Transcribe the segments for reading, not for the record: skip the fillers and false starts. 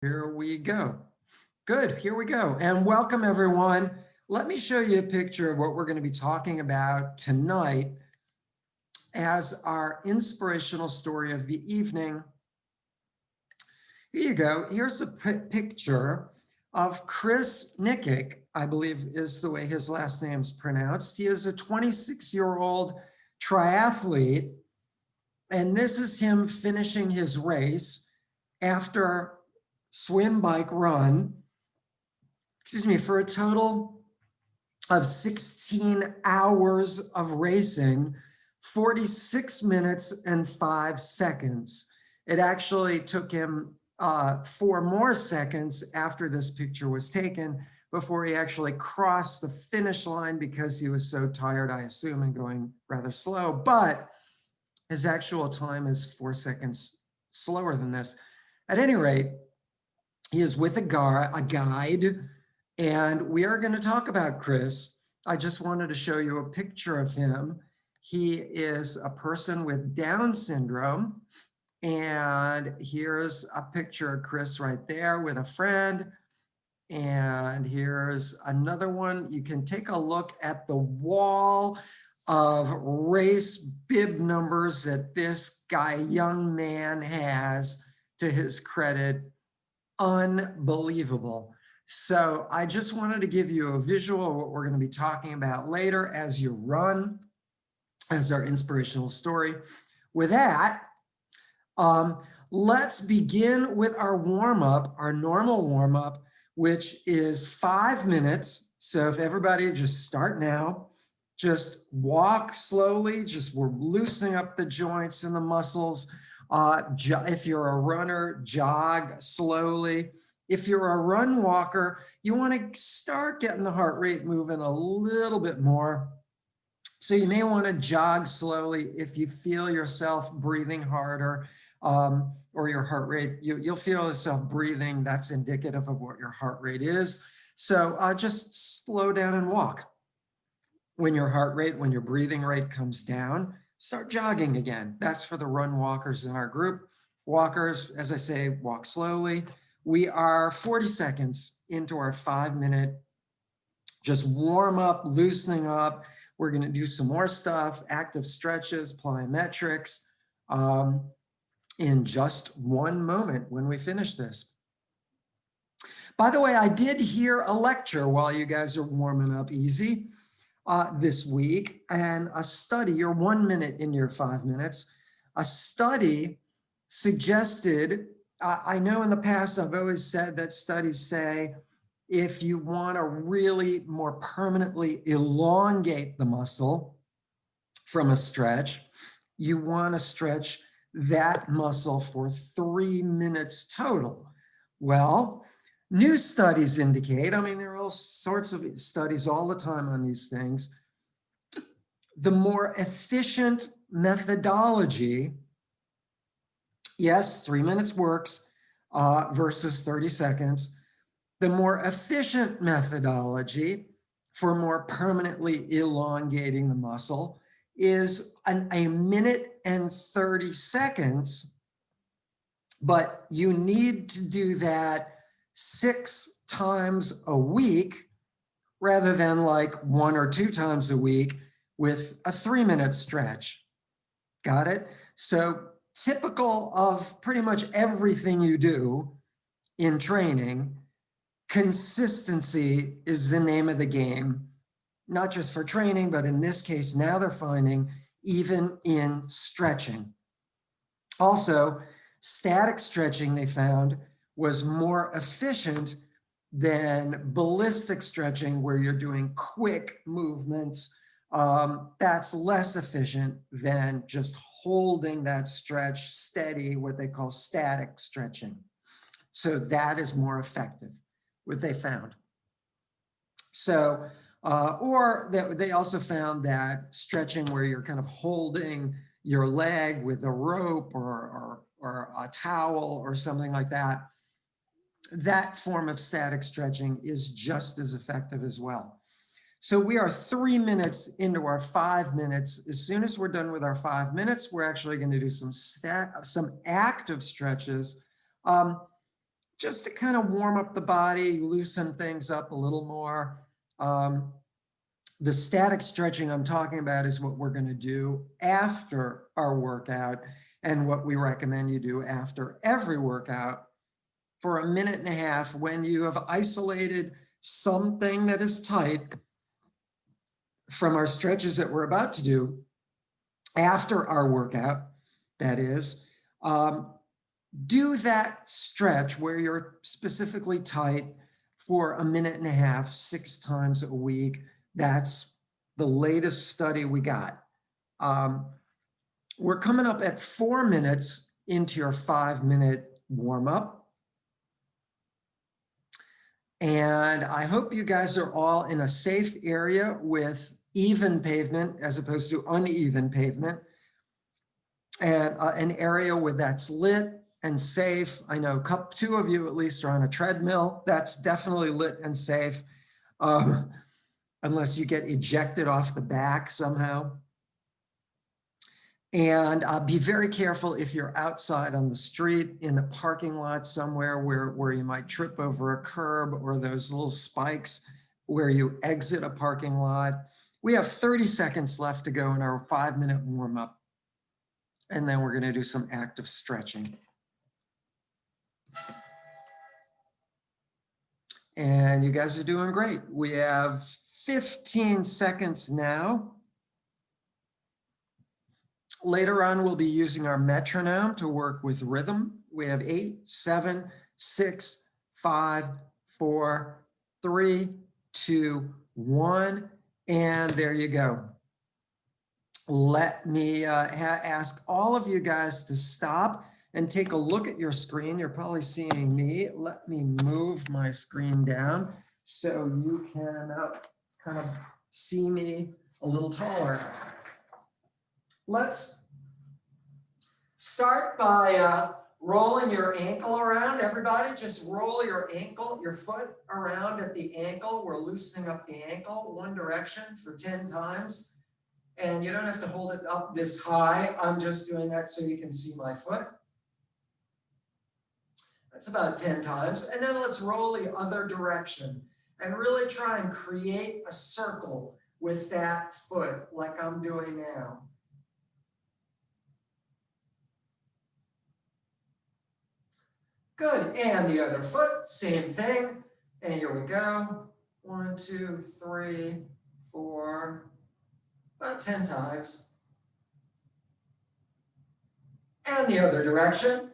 Here we go. Good, here we go. And welcome everyone. Let me show you a picture of what we're going to be talking about tonight as our inspirational story of the evening. Here you go. Here's a picture of Chris Nikic, I believe is the way his last name is pronounced. He is a 26-year-old triathlete, and this is him finishing his race after swim, bike, run, for a total of 16 hours of racing, 46 minutes and 5 seconds. It actually took him 4 more seconds after this picture was taken before he actually crossed the finish line because he was so tired, I assume, and going rather slow. But his actual time is 4 seconds slower than this. At any rate, he is with a guide, and we are going to talk about Chris. I just wanted to show you a picture of him. He is a person with Down syndrome, and here's a picture of Chris right there with a friend. And here's another one. You can take a look at the wall of race bib numbers that this young man has, to his credit. Unbelievable. So I just wanted to give you a visual of what we're going to be talking about later as you run, as our inspirational story. With that, let's begin with our warm-up, our normal warm-up, which is 5 minutes. So if everybody just start now, just walk slowly, we're loosening up the joints and the muscles. If you're a runner, jog slowly. If you're a run walker, you want to start getting the heart rate moving a little bit more. So you may want to jog slowly if you feel yourself breathing harder, or your heart rate, you'll feel yourself breathing. That's indicative of what your heart rate is. So just slow down and walk. When your breathing rate comes down, start jogging again. That's for the run walkers in our group. Walkers, as I say, walk slowly. We are 40 seconds into our 5-minute just warm up, loosening up. We're going to do some more stuff, active stretches, plyometrics, in just one moment when we finish this. By the way, I did hear a lecture while you guys are warming up easy this week, and a study, you're 1 minute in your 5 minutes, a study suggested, I know in the past I've always said that studies say if you want to really more permanently elongate the muscle from a stretch, you want to stretch that muscle for 3 minutes total. Well, new studies indicate, there are all sorts of studies all the time on these things, the more efficient methodology, yes, 3 minutes works versus 30 seconds, the more efficient methodology for more permanently elongating the muscle is a minute and 30 seconds, but you need to do that 6 times a week rather than like 1 or 2 times a week with a 3-minute stretch. Got it? So typical of pretty much everything you do in training, consistency is the name of the game, not just for training, but in this case, now they're finding even in stretching. Also, static stretching, they found, was more efficient than ballistic stretching, where you're doing quick movements. That's less efficient than just holding that stretch steady, what they call static stretching. So that is more effective, what they found. So, or they also found that stretching where you're kind of holding your leg with a rope or a towel or something like that, that form of static stretching is just as effective as well. So we are 3 minutes into our 5 minutes. As soon as we're done with our 5 minutes, we're actually going to do some active stretches. just to kind of warm up the body, loosen things up a little more. The static stretching I'm talking about is what we're going to do after our workout, and what we recommend you do after every workout for 1.5 minutes when you have isolated something that is tight from our stretches that we're about to do after our workout, that is. Do that stretch where you're specifically tight for 1.5 minutes, 6 times a week. That's the latest study we got. We're coming up at 4 minutes into your 5-minute warm-up. And I hope you guys are all in a safe area with even pavement as opposed to uneven pavement, and an area where that's lit and safe. I know 2 of you at least are on a treadmill. That's definitely lit and safe, unless you get ejected off the back somehow. And be very careful if you're outside on the street, in a parking lot somewhere where you might trip over a curb or those little spikes where you exit a parking lot. We have 30 seconds left to go in our 5-minute warm-up. And then we're going to do some active stretching. And you guys are doing great. We have 15 seconds now. Later on, we'll be using our metronome to work with rhythm. We have 8, 7, 6, 5, 4, 3, 2, 1. And there you go. Let me ask all of you guys to stop and take a look at your screen. You're probably seeing me. Let me move my screen down so you can kind of see me a little taller. Let's start by rolling your ankle around. Everybody, just roll your foot around at the ankle. We're loosening up the ankle one direction for 10 times. And you don't have to hold it up this high. I'm just doing that so you can see my foot. That's about 10 times. And then let's roll the other direction and really try and create a circle with that foot like I'm doing now. Good, and the other foot, same thing. And here we go. 1, 2, 3, 4, about 10 times. And the other direction.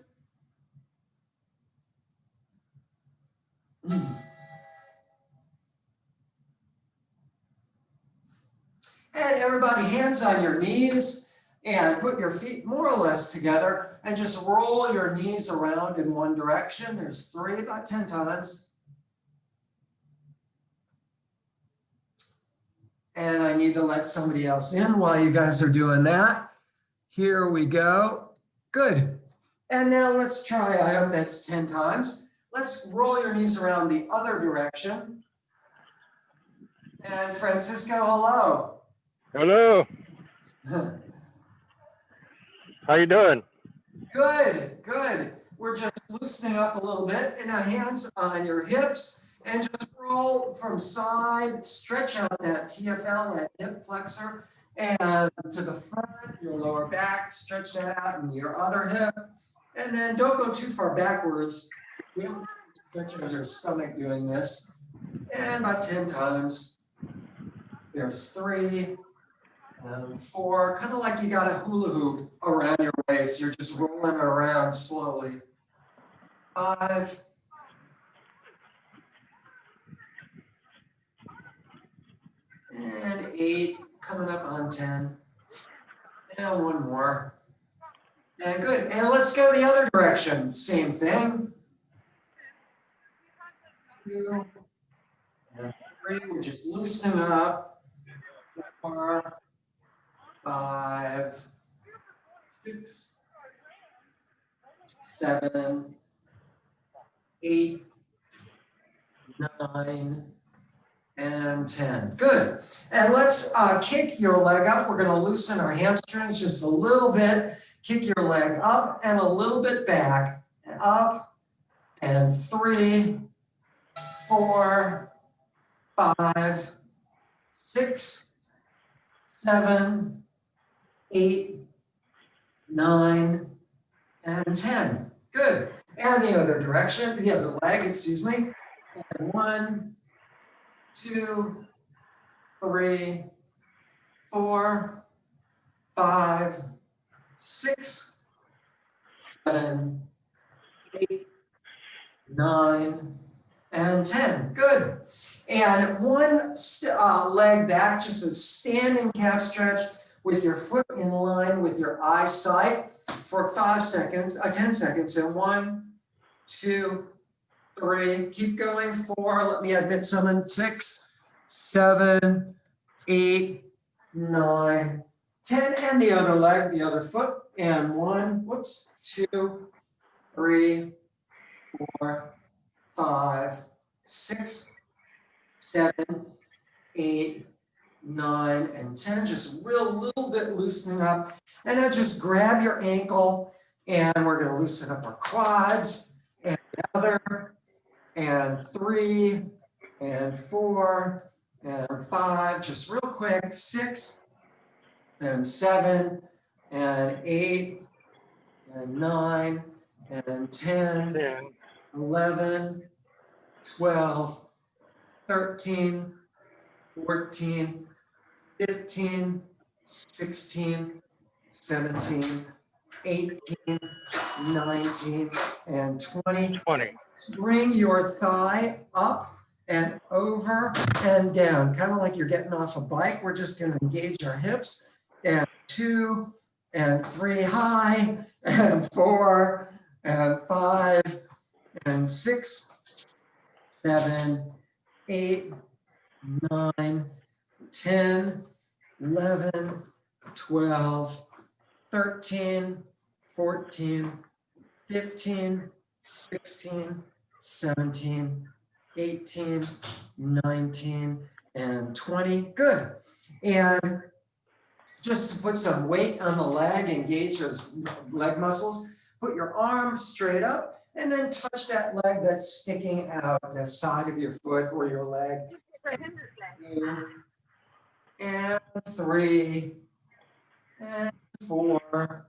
And everybody, hands on your knees and put your feet more or less together and just roll your knees around in one direction. There's 3, about 10 times. And I need to let somebody else in while you guys are doing that. Here we go. Good. And now let's try, I hope that's 10 times. Let's roll your knees around the other direction. And Francisco, hello. Hello. How you doing? Good, good. We're just loosening up a little bit. And now hands on your hips and just roll from side, stretch out that TFL, that hip flexor, and to the front, your lower back, stretch that out in your other hip. And then don't go too far backwards. We don't stretch your stomach doing this. And about 10 times. There's 3. 4, kind of like you got a hula hoop around your waist. You're just rolling it around slowly. 5. And 8, coming up on 10. And 1 more. And good. And let's go the other direction. Same thing. 2. And 3. We're just loosening up. 4. 5, 6, 7, 8, 9, and 10. Good. And let's kick your leg up. We're going to loosen our hamstrings just a little bit. Kick your leg up and a little bit back. And up and 3, 4, 5, 6, 7, 8, 9, and 10. Good. And the other direction, the other leg, excuse me. And 1, 2, 3, 4, 5, 6, 7, 8, 9, and 10. Good. And one leg back, just a standing calf stretch with your foot in line with your eyesight for 5 seconds, 10 seconds. So 1, 2, 3, keep going. 4, let me admit someone. 6, 7, 8, 9, 10, and the other leg, the other foot, and 1, 2, 3, 4, 5, 6, 7, 8, 9, and 10. Just real little bit loosening up. And then just grab your ankle, and we're going to loosen up our quads, and the other, and 3, and 4, and 5, just real quick, 6, and 7, and 8, and 9, and 10, 11, 12, 13, 14, 15, 16, 17, 18, 19, and 20. 20. Bring your thigh up and over and down, kind of like you're getting off a bike. We're just going to engage our hips. And 2, and 3 high, and 4, and 5, and 6, 7, 8, 9, 10, 11, 12, 13, 14, 15, 16, 17, 18, 19, and 20. Good. And just to put some weight on the leg, engage those leg muscles, put your arm straight up, and then touch that leg that's sticking out, the side of your foot or your leg. And 2, and 3, and 4,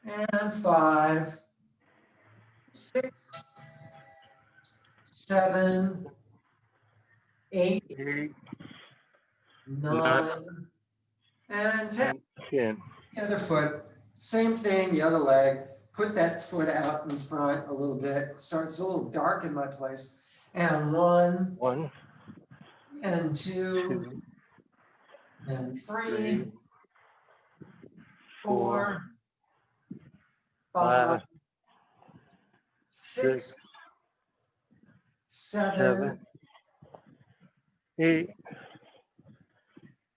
and 5, 6, 7, 8, 8, 9, and 10. 10. The other foot, same thing, the other leg. Put that foot out in front a little bit. So it's a little dark in my place. And 1, 1, and 2, 2, and 3, 3, 4, 5, 5, 6, 6, 7, 7, 8,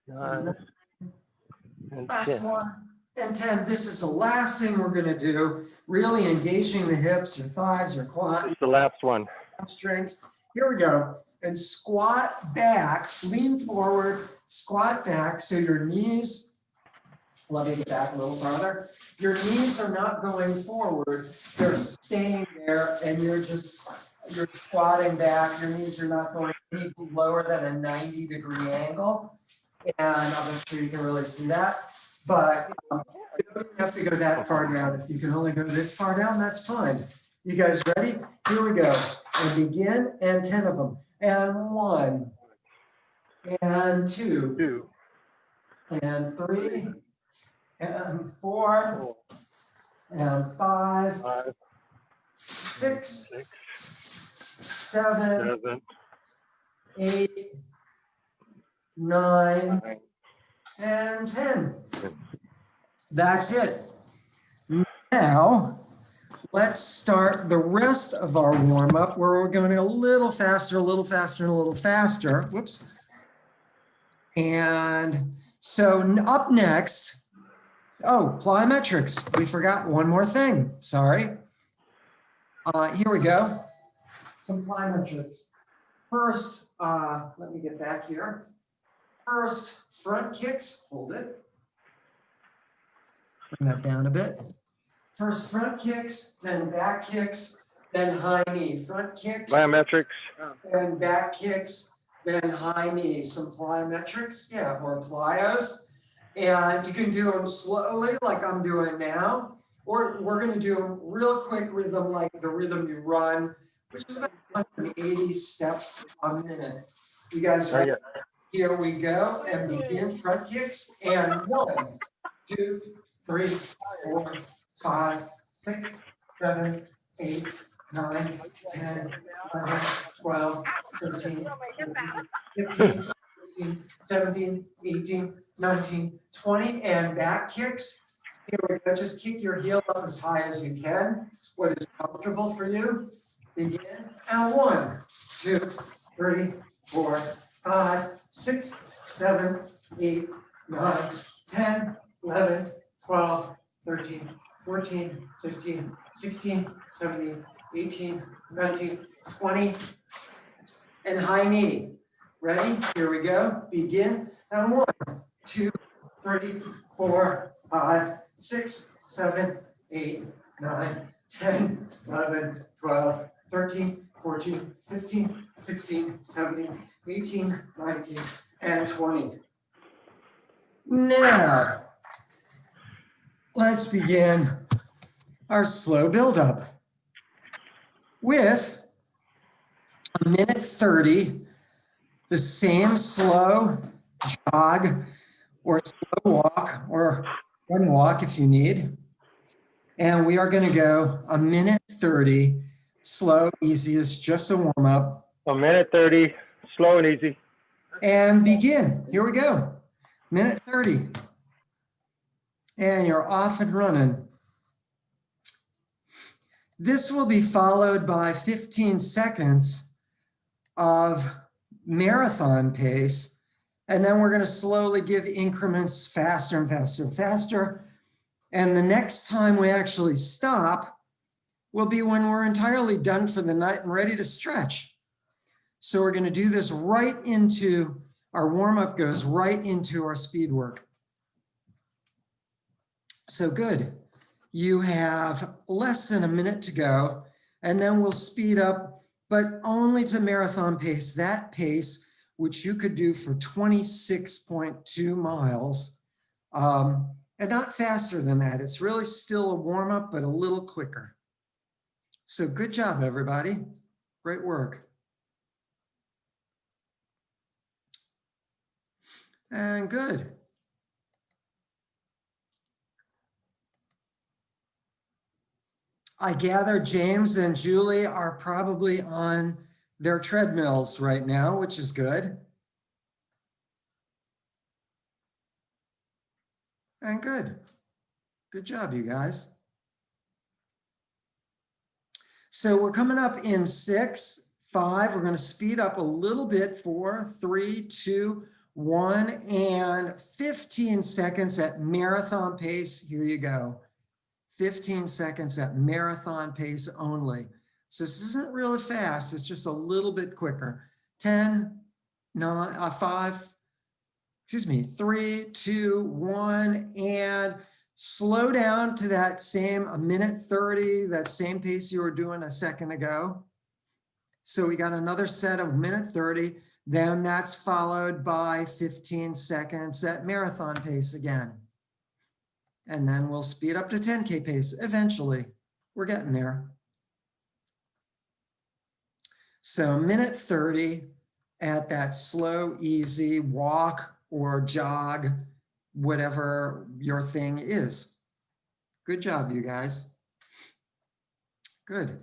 9, and last 10. one, and 10. This is the last thing we're going to do, really engaging the hips, your thighs, your quad, The last one. strengths. Here we go. And squat back, lean forward, squat back. So your knees, let me get back a little farther. Your knees are not going forward. They're staying there, and you're squatting back. Your knees are not going any lower than a 90-degree angle. And I'm not sure you can really see that. But you don't have to go that far down. If you can only go this far down, that's fine. You guys ready? Here we go. And begin, and 10 of them. And 1, and 2, 2, and 3, and 4, 4, and 5, 5, 6, 6, 7, 7, 8, 9, 9. and 10. That's it. Now, let's start the rest of our warm-up where we're going a little faster, a little faster, and a little faster. Whoops. And so up next, oh, plyometrics. We forgot one more thing. Sorry. Here we go. Some plyometrics. First, let me get back here. First, front kicks. Hold it. Bring that down a bit. First front kicks, then back kicks, then high knee, front kicks, Biometrics. then back kicks, then high knee, some plyometrics, yeah, or plyos. And you can do them slowly like I'm doing now, or we're gonna do them real quick rhythm like the rhythm you run, which is about 180 steps a minute. You guys Not ready? yet. Here we go, and begin front kicks, and 1, 2, 3, 4, 5, 6, 7, 8, 9, 10, 11, 12, 13, 14, 15, 16, 17, 18, 19, 20, and back kicks. Here we go, just kick your heel up as high as you can, what is comfortable for you. Begin, and 1, 2, 3, 4, 5, 6, 7, 8, 9, 10, 11, 12, 13, 14, 15, 16, 17, 18, 19, 20, and high knee. Ready? Here we go. Begin. And 1, 2, 3, 4, 5, 6, 7, 8, 9, 10, 11, 12, 13, 14, 15, 16, 17, 18, 19, and 20. Now, let's begin our slow buildup with a minute 30, the same slow jog or slow walk or run walk if you need. And we are going to go a minute 30, slow, easy. It's just a warm up. A minute 30, slow and easy. And begin. Here we go. Minute 30. And you're off and running. This will be followed by 15 seconds of marathon pace. And then we're going to slowly give increments faster and faster and faster. And the next time we actually stop will be when we're entirely done for the night and ready to stretch. So we're going to do this right into our warm-up, goes right into our speed work. So good. You have less than a minute to go, and then we'll speed up, but only to marathon pace, that pace which you could do for 26.2 miles, and not faster than that. It's really still a warm-up, but a little quicker. So good job, everybody. Great work. And good. I gather James and Julie are probably on their treadmills right now, which is good. And good. Good job, you guys. So we're coming up in 6, 5. We're going to speed up a little bit. 4, 3, 2, 1, and 15 seconds at marathon pace. Here you go. 15 seconds at marathon pace only. So this isn't really fast. It's just a little bit quicker. 10, 9, 5, 3, 2, 1, and slow down to that same a minute 30, that same pace you were doing a second ago. So we got another set of minute 30. Then that's followed by 15 seconds at marathon pace again. And then we'll speed up to 10K pace eventually. We're getting there. So minute 30 at that slow, easy walk or jog, whatever your thing is. Good job, you guys. Good.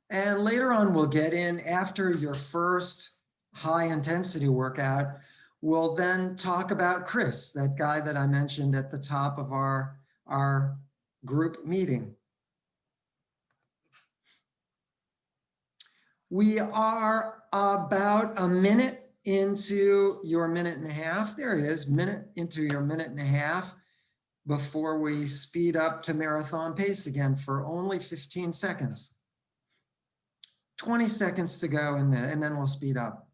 And later on, we'll get in after your first high intensity workout. We'll then talk about Chris, that guy that I mentioned at the top of our group meeting. We are about a minute into your minute and a half. There it is, minute into your minute and a half before we speed up to marathon pace again for only 15 seconds. 20 seconds to go and then we'll speed up.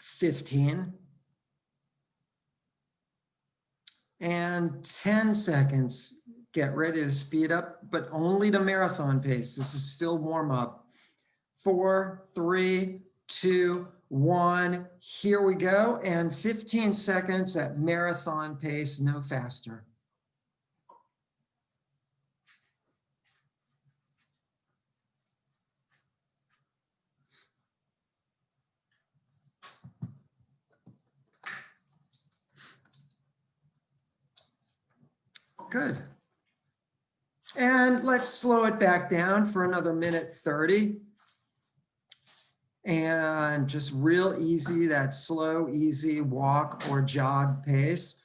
15. And 10 seconds. Get ready to speed up, but only to marathon pace. This is still warm up. 4, 3, 2, 1. Here we go. And 15 seconds at marathon pace, no faster. Good. And let's slow it back down for another minute 30. And just real easy, that slow, easy walk or jog pace.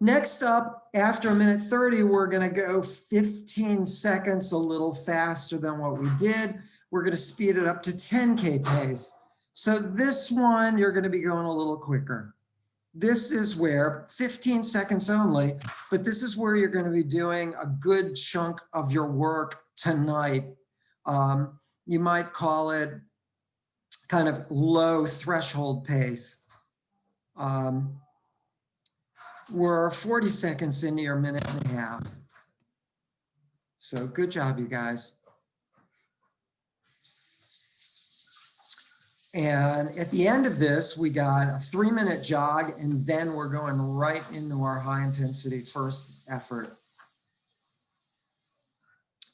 Next up, after a minute 30, we're going to go 15 seconds a little faster than what we did. We're going to speed it up to 10K pace. So this one, you're going to be going a little quicker. This is where 15 seconds only, but this is where you're going to be doing a good chunk of your work tonight. You might call it kind of low threshold pace. We're 40 seconds into your minute and a half. So good job, you guys. And at the end of this, we got a 3-minute jog, and then we're going right into our high intensity first effort.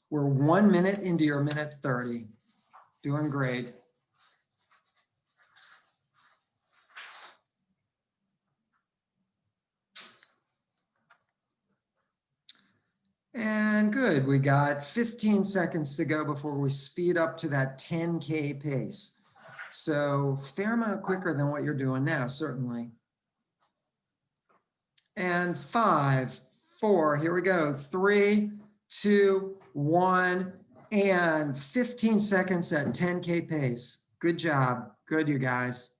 We're 1 minute into your minute 30. Doing great. And good, we got 15 seconds to go before we speed up to that 10K pace. So fair amount quicker than what you're doing now, certainly. And 5, 4, here we go. 3, 2, 1, and 15 seconds at 10K pace. Good job. Good, you guys.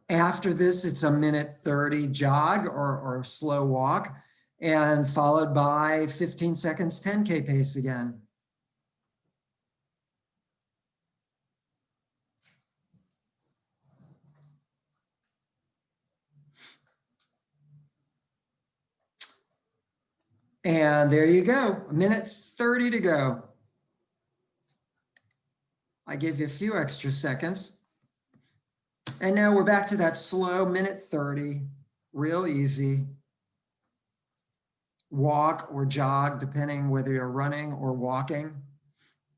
After this, it's a minute 30 jog or slow walk, and followed by 15 seconds 10K pace again. And there you go, a minute 30 to go. I gave you a few extra seconds. And now we're back to that slow minute 30, real easy. Walk or jog, depending whether you're running or walking.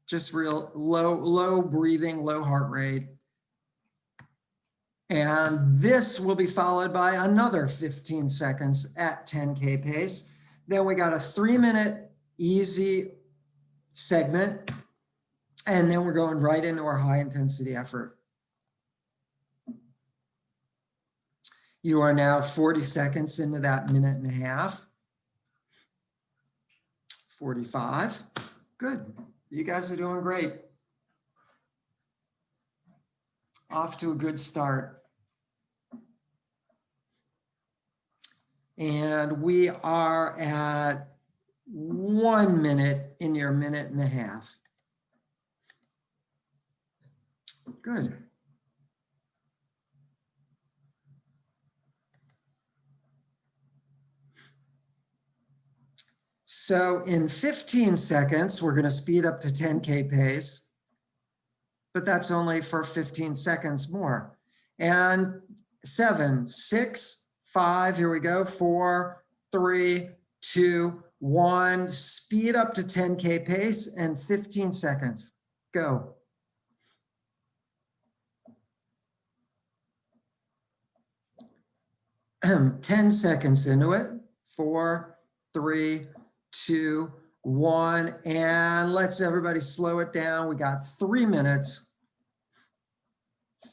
Just real low breathing, low heart rate. And this will be followed by another 15 seconds at 10K pace. Then we got a 3-minute easy segment. And then we're going right into our high intensity effort. You are now 40 seconds into that minute and a half. 45. Good. You guys are doing great. Off to a good start. And we are at 1 minute in your minute and a half. Good. So in 15 seconds, we're going to speed up to 10K pace, but that's only for 15 seconds more. And 7, 6, 5, here we go, 4, 3, 2, 1, speed up to 10K pace and 15 seconds. Go. Ten seconds into it. 4, 3, 2, 1, and let's everybody slow it down. We got 3 minutes.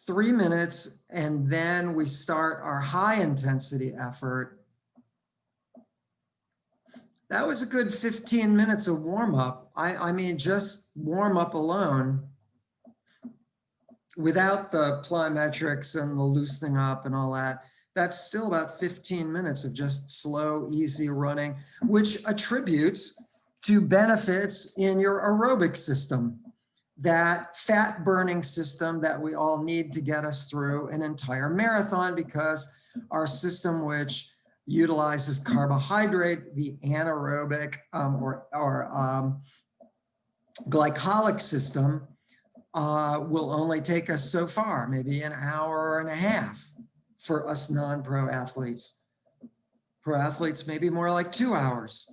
3 minutes, and then we start our high intensity effort. That was a good 15 minutes of warm up. I mean, just warm up alone without the plyometrics and the loosening up and all that. That's still about 15 minutes of just slow, easy running, which attributes to benefits in your aerobic system. that fat burning system that we all need to get us through an entire marathon, because our system, which utilizes carbohydrate, the anaerobic glycolic system, will only take us so far, maybe an hour and a half for us non-pro athletes. Pro athletes, maybe more like 2 hours.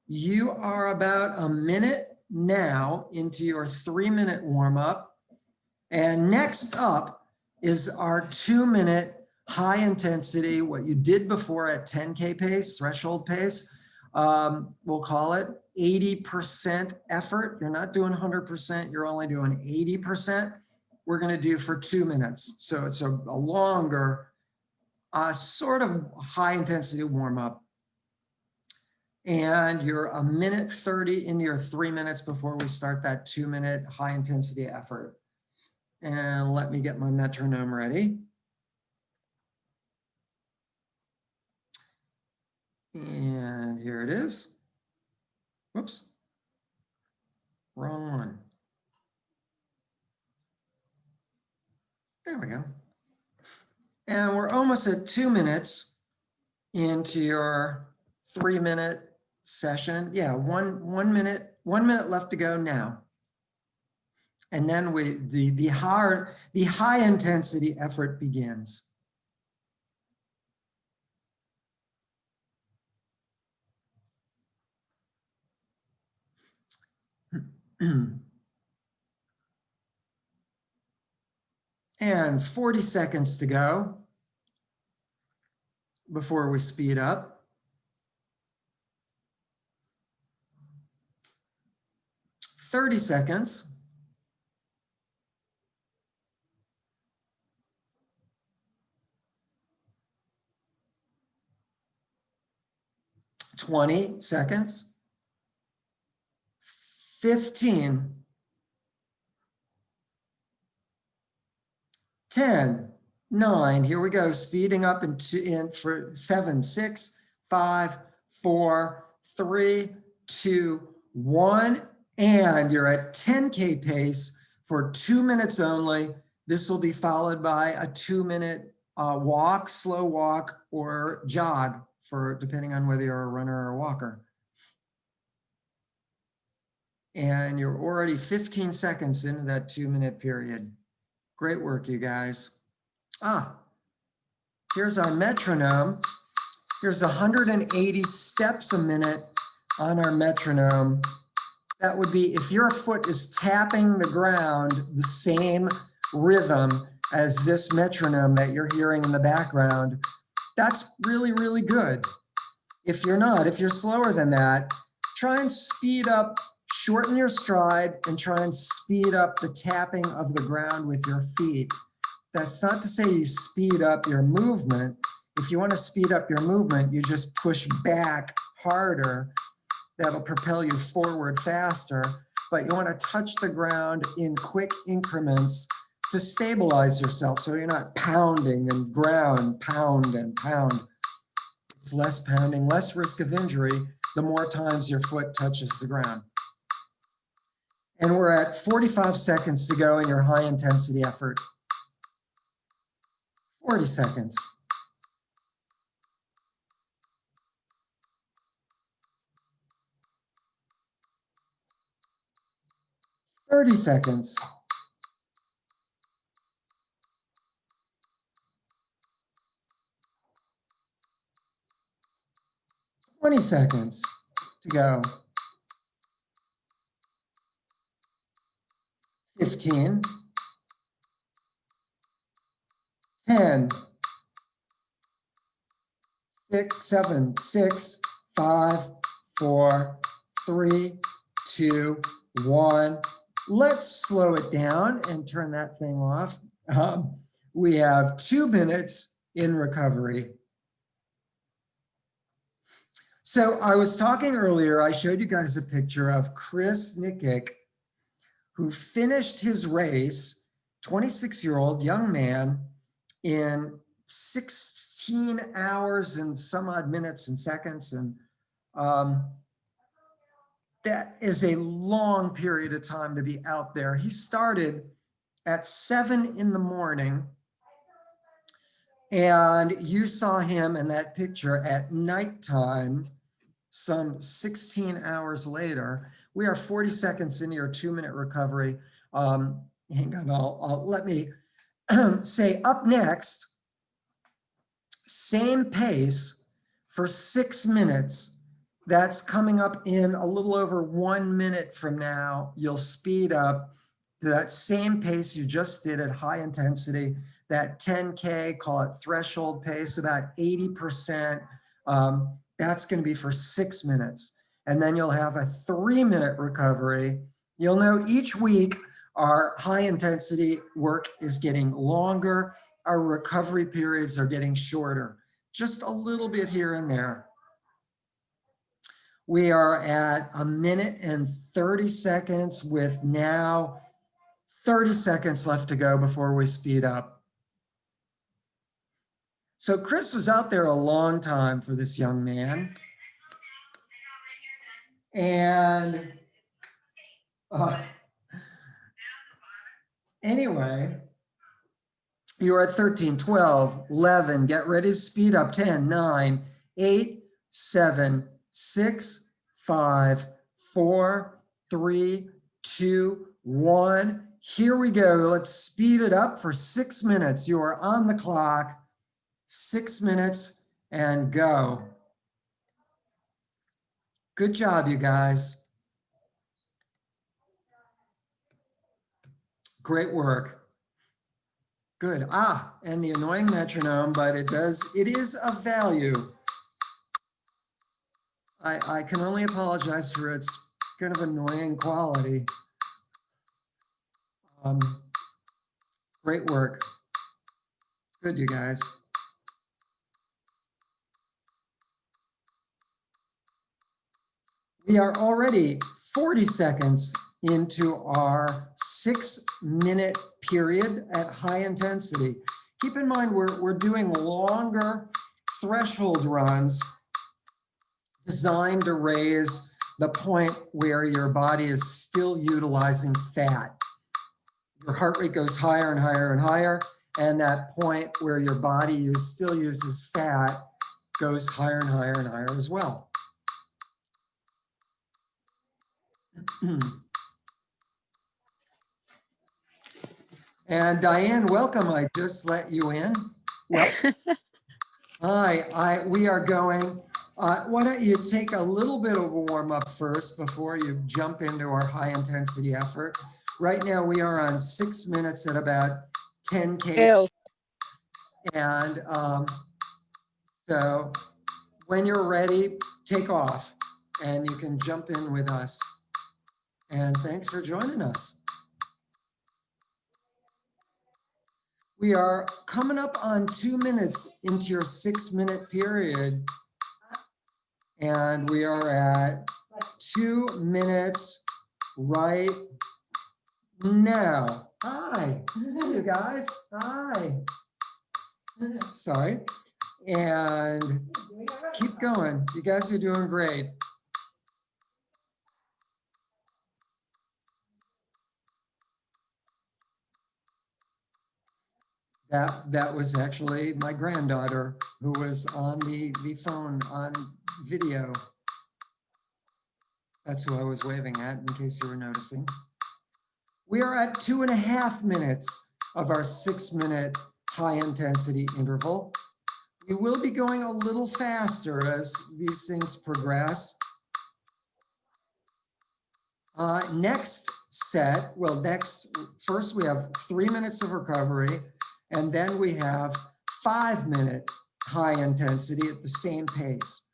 You are about a minute now into your 3-minute warm-up. And next up is our 2-minute high intensity, what you did before at 10K pace, threshold pace. We'll call it 80% effort. You're not doing 100%, you're only doing 80%. We're gonna do for 2 minutes. So it's a longer, sort of high intensity warm up. And you're a minute 30 into your 3 minutes before we start that 2-minute high intensity effort. And let me get my metronome ready. And here it is. Whoops. Wrong one. There we go. And we're almost at 2 minutes into your 3-minute session. Yeah, one minute left to go now. And then the high intensity effort begins. And 40 seconds to go before we speed up. 30 seconds. 20 seconds. 15. 10, 9, here we go, speeding up in for 7, 6, 5, 4, 3, 2, 1, and you're at 10K pace for 2 minutes only. This will be followed by a 2-minute walk, slow walk, or jog, for depending on whether you're a runner or a walker. And you're already 15 seconds into that 2-minute period. Great work, you guys. Here's our metronome. Here's 180 steps a minute on our metronome. That would be if your foot is tapping the ground the same rhythm as this metronome that you're hearing in the background. That's really, really good. If you're not, if you're slower than that, try and speed up, shorten your stride, and try and speed up the tapping of the ground with your feet. That's not to say you speed up your movement. If you want to speed up your movement, you just push back harder. That'll propel you forward faster. But you want to touch the ground in quick increments to stabilize yourself so you're not pounding and ground, pound and pound. It's less pounding, less risk of injury the more times your foot touches the ground. And we're at 45 seconds to go in your high intensity effort. 40 seconds. 30 seconds. 20 seconds to go. 15, 10, 6, 7, 6, 5, 4, 3, 2, 1. Let's slow it down and turn that thing off. We have 2 minutes in recovery. So I was talking earlier, I showed you guys a picture of Chris Nikic, who finished his race, 26-year-old young man, in 16 hours and some odd minutes and seconds. And that is a long period of time to be out there. He started at 7 in the morning, and you saw him in that picture at nighttime, some 16 hours later. We are 40 seconds into your 2-minute recovery. Hang on, let me say up next, same pace for 6 minutes. That's coming up in a little over 1 minute from now. You'll speed up to that same pace you just did at high intensity, that 10K, call it threshold pace, about 80%. That's going to be for 6 minutes. And then you'll have a 3-minute recovery. You'll note each week our high intensity work is getting longer. Our recovery periods are getting shorter, just a little bit here and there. We are at 1 minute and 30 seconds with now 30 seconds left to go before we speed up. So Chris was out there a long time for this young man. And anyway, you're at 13, 12, 11, get ready to speed up, 10, 9, 8, 7, 6, 5, 4, 3, 2, 1. Here we go. Let's speed it up for 6 minutes. You are on the clock. 6 minutes and go. Good job, you guys. Great work. Good. And the annoying metronome, but it is of value. I can only apologize for its kind of annoying quality. Great work. Good, you guys. We are already 40 seconds into our 6-minute period at high intensity. Keep in mind, we're doing longer threshold runs designed to raise the point where your body is still utilizing fat. Your heart rate goes higher and higher and higher, and that point where your body still uses fat goes higher and higher and higher as well. And Diane, welcome. I just let you in. Well, hi, we are going. Why don't you take a little bit of a warm up first before you jump into our high intensity effort. Right now we are on 6 minutes at about 10K. And so when you're ready, take off and you can jump in with us. And thanks for joining us. We are coming up on 2 minutes into your 6-minute period. And we are at 2 minutes right now. Hi, you guys. Hi. Sorry. And keep going. You guys are doing great. That was actually my granddaughter who was on the phone on video. That's who I was waving at, in case you were noticing. We are at 2.5 minutes of our 6-minute high intensity interval. We will be going a little faster as these things progress. Next set, first we have 3 minutes of recovery, and then we have 5-minute high intensity at the same pace.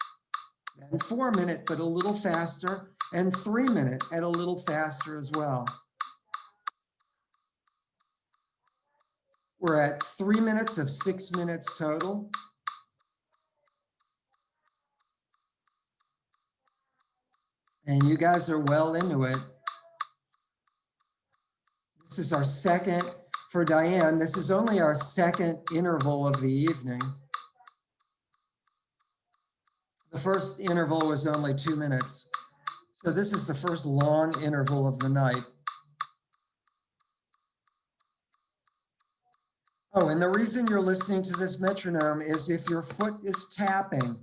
Then 4-minute, but a little faster, and 3-minute at a little faster as well. We're at 3 minutes of 6 minutes total. And you guys are well into it. This is our second, for Diane, this is only our second interval of the evening. The first interval was only 2 minutes. So this is the first long interval of the night. Oh, and the reason you're listening to this metronome is if your foot is tapping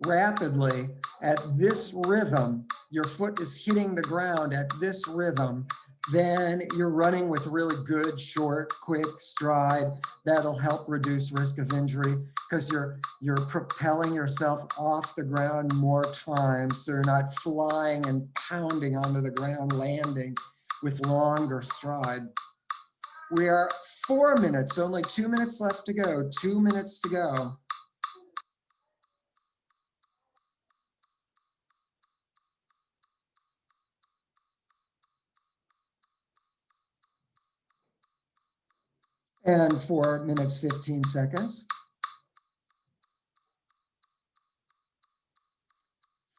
rapidly at this rhythm, your foot is hitting the ground at this rhythm, then you're running with really good, short, quick stride. That'll help reduce risk of injury because you're propelling yourself off the ground more times. So you're not flying and pounding onto the ground, landing with longer stride. We are 4 minutes, only 2 minutes left to go, 2 minutes to go. And 4 minutes, 15 seconds.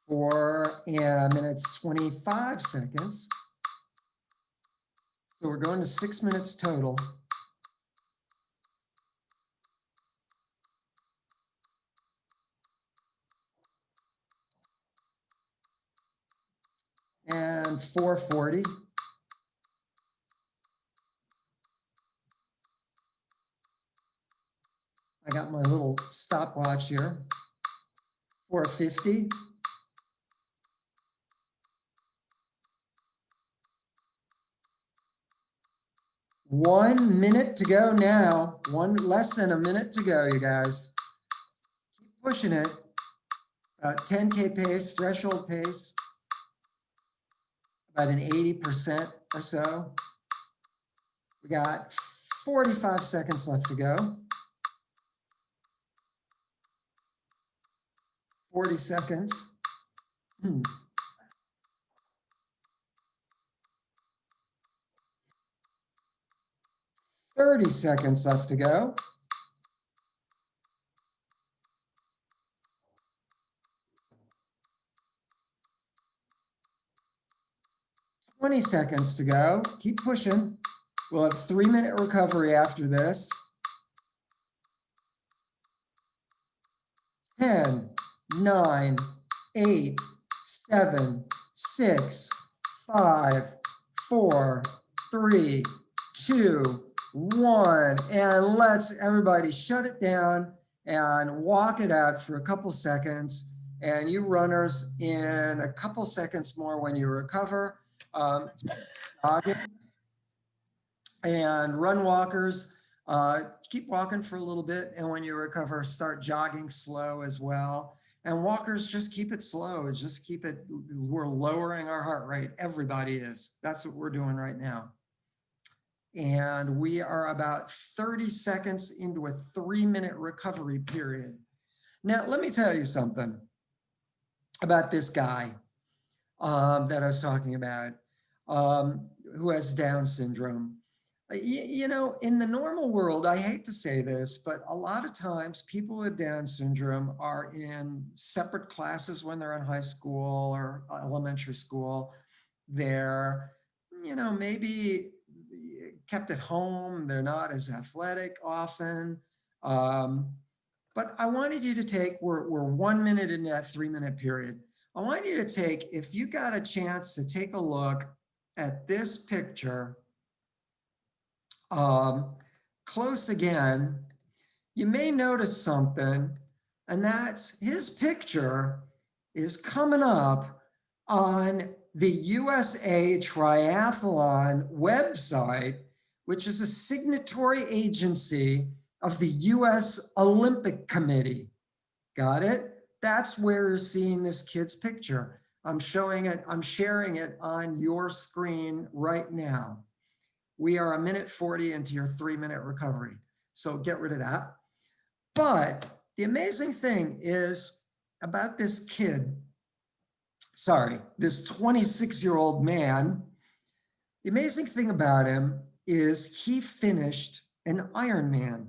4 minutes, 25 seconds. So we're going to 6 minutes total. And 4:40. I got my little stopwatch here. 4:50. One minute to go now. Less than a minute to go, you guys. Keep pushing it. 10K pace, threshold pace. About an 80% or so. We got 45 seconds left to go. 40 seconds. 30 seconds left to go. 20 seconds to go. Keep pushing. We'll have 3-minute recovery after this. 10, 9, 8, 7, 6, 5, 4, 3, 2, 1. And let's everybody shut it down and walk it out for a couple seconds. And you runners, in a couple seconds more when you recover, jogging. And run walkers, keep walking for a little bit. And when you recover, start jogging slow as well. And walkers, just keep it slow. Just keep it, we're lowering our heart rate. Everybody is. That's what we're doing right now. And we are about 30 seconds into a 3-minute recovery period. Now, let me tell you something about this guy that I was talking about, who has Down syndrome. You know, in the normal world, I hate to say this, but a lot of times people with Down syndrome are in separate classes when they're in high school or elementary school. They're, you know, maybe kept at home. They're not as athletic often. But I wanted you to take, we're 1 minute in that 3-minute period. I want you to take, if you got a chance to take a look at this picture, close again, you may notice something, and that's his picture is coming up on the USA Triathlon website, which is a signatory agency of the US Olympic Committee. Got it? That's where you're seeing this kid's picture. I'm showing it, I'm sharing it on your screen right now. We are 1:40 into your 3-minute recovery. So get rid of that. But the amazing thing is about this kid, this 26-year-old man, the amazing thing about him is he finished an Ironman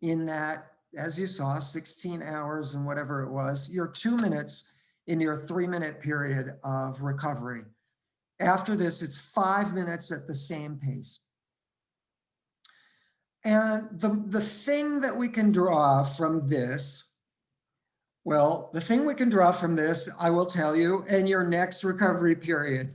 in that, as you saw, 16 hours and whatever it was, you're 2 minutes in your 3-minute period of recovery. After this, it's 5 minutes at the same pace. And the thing that we can draw from this Well, the thing we can draw from this, I will tell you, in your next recovery period,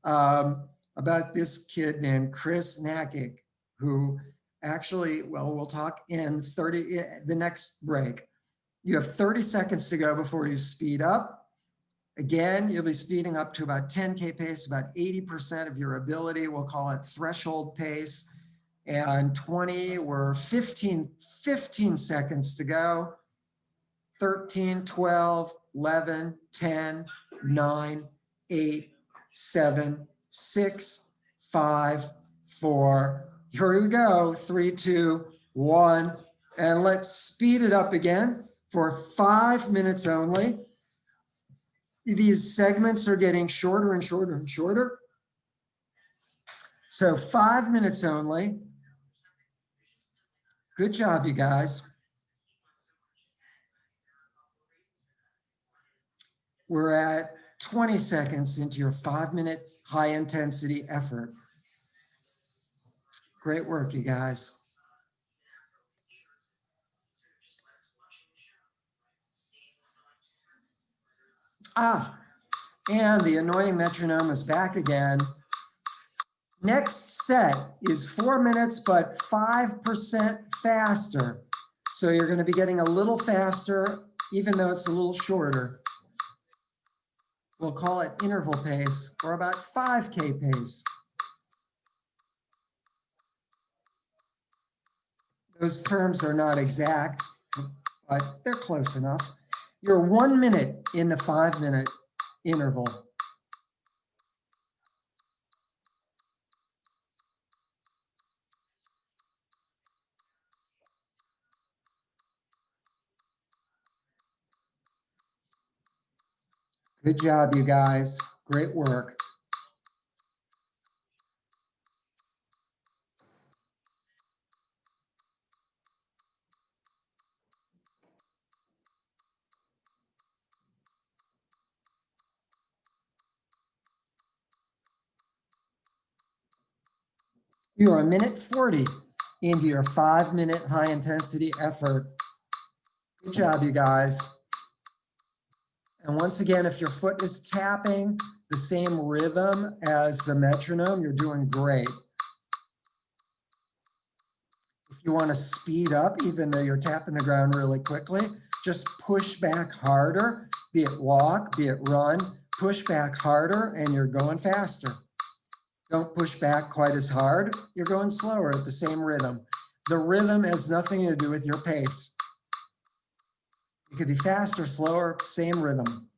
about this kid named Chris Nakic, who actually, well, we'll talk in the next break. You have 30 seconds to go before you speed up. Again, you'll be speeding up to about 10K pace, about 80% of your ability. We'll call it threshold pace. And 20, we're 15 seconds to go. 13, 12, 11, 10, 9, 8, 7, 6, 5, 4. Here we go. 3, 2, 1. And let's speed it up again for 5 minutes only. These segments are getting shorter and shorter and shorter. So 5 minutes only. Good job, you guys. We're at 20 seconds into your 5-minute high intensity effort. Great work, you guys. And the annoying metronome is back again. Next set is 4 minutes, but 5% faster. So you're going to be getting a little faster, even though it's a little shorter. We'll call it interval pace, or about 5K pace. Those terms are not exact, but they're close enough. You're 1 minute in the 5-minute interval. Good job, you guys. Great work. You are 1:40 into your 5-minute high intensity effort. Good job, you guys. And once again, if your foot is tapping the same rhythm as the metronome, you're doing great. If you want to speed up, even though you're tapping the ground really quickly, just push back harder, be it walk, be it run, push back harder and you're going faster. Don't push back quite as hard, you're going slower at the same rhythm. The rhythm has nothing to do with your pace. You could be faster, slower, same rhythm.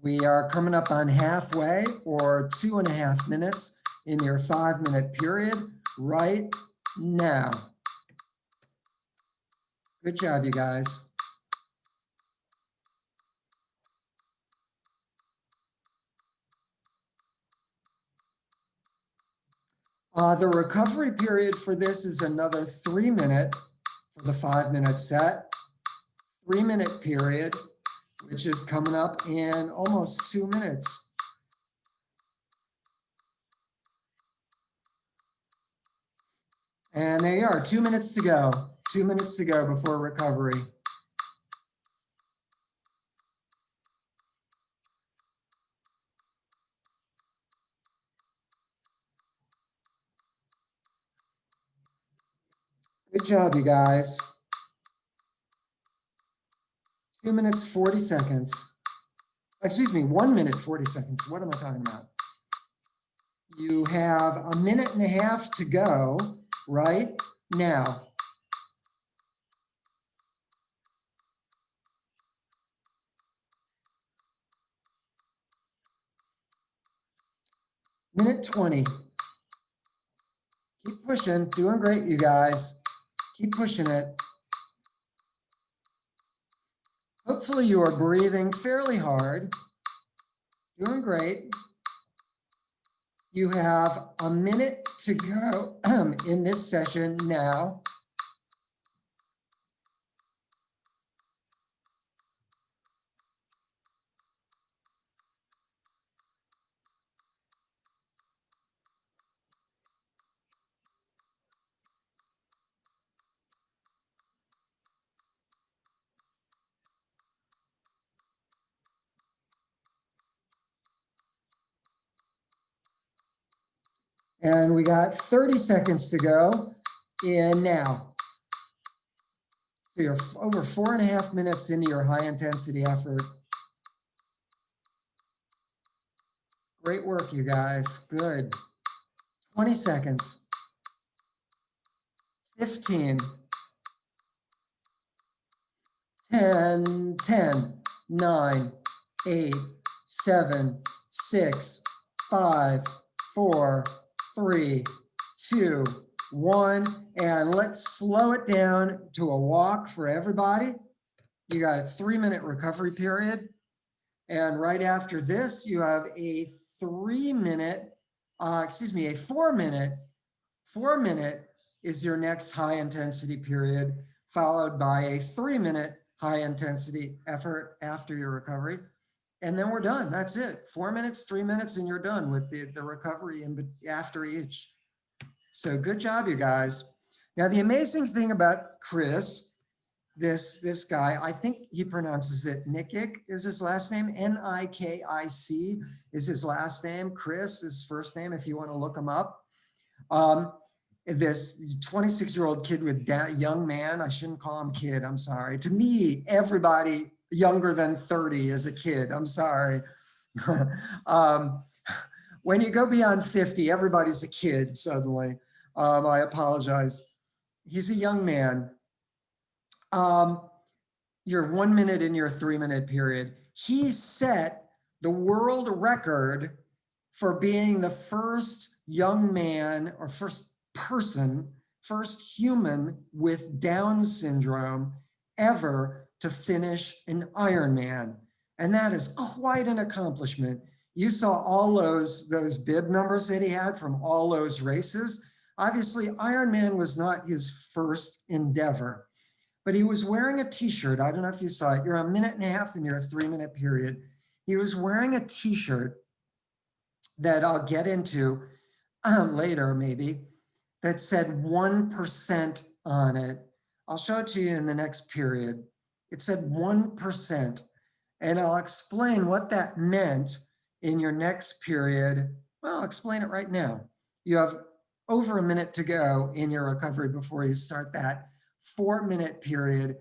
We are coming up on halfway, or 2.5 minutes in your 5-minute period right now. Good job, you guys. The recovery period for this is another 3 minute for the 5-minute set. 3-minute period, which is coming up in almost 2 minutes. And there you are, 2 minutes to go. 2 minutes to go before recovery. Good job, you guys. 2 minutes, 40 seconds. Excuse me, 1 minute, 40 seconds. What am I talking about? You have 1.5 minutes to go right now. Minute 20. Keep pushing, doing great, you guys. Keep pushing it. Hopefully you are breathing fairly hard. Doing great. You have 1 minute to go in this session now. And we got 30 seconds to go in now. So you're over 4.5 minutes into your high intensity effort. Great work, you guys. Good. 20 seconds. 15. 10, 10, 9, 8, 7, 6, 5, 4, 3, 2, 1. And let's slow it down to a walk for everybody. You got a 3-minute recovery period. And right after this, you have a 3-minute, a 4-minute. 4-minute is your next high intensity period, followed by a 3-minute high intensity effort after your recovery. And then we're done. That's it. 4 minutes, 3 minutes, and you're done with the recovery after each. So good job, you guys. Now, the amazing thing about Chris, this guy, I think he pronounces it Nikic is his last name. Nikic is his last name. Chris is his first name, if you want to look him up. This 26-year-old kid with young man, I shouldn't call him kid, I'm sorry. To me, everybody younger than 30 is a kid, I'm sorry. When you go beyond 50, everybody's a kid suddenly. I apologize. He's a young man. You're 1 minute in your 3-minute period. He set the world record for being the first young man or first person, first human with Down syndrome ever to finish an Ironman. And that is quite an accomplishment. You saw all those bib numbers that he had from all those races. Obviously, Ironman was not his first endeavor, but he was wearing a t-shirt. I don't know if you saw it. You're 1.5 minutes in your 3-minute period. He was wearing a t-shirt that I'll get into later maybe, that said 1% on it. I'll show it to you in the next period. It said 1%, and I'll explain what that meant in your next period. Well, I'll explain it right now. You have over 1 minute to go in your recovery before you start that 4-minute period.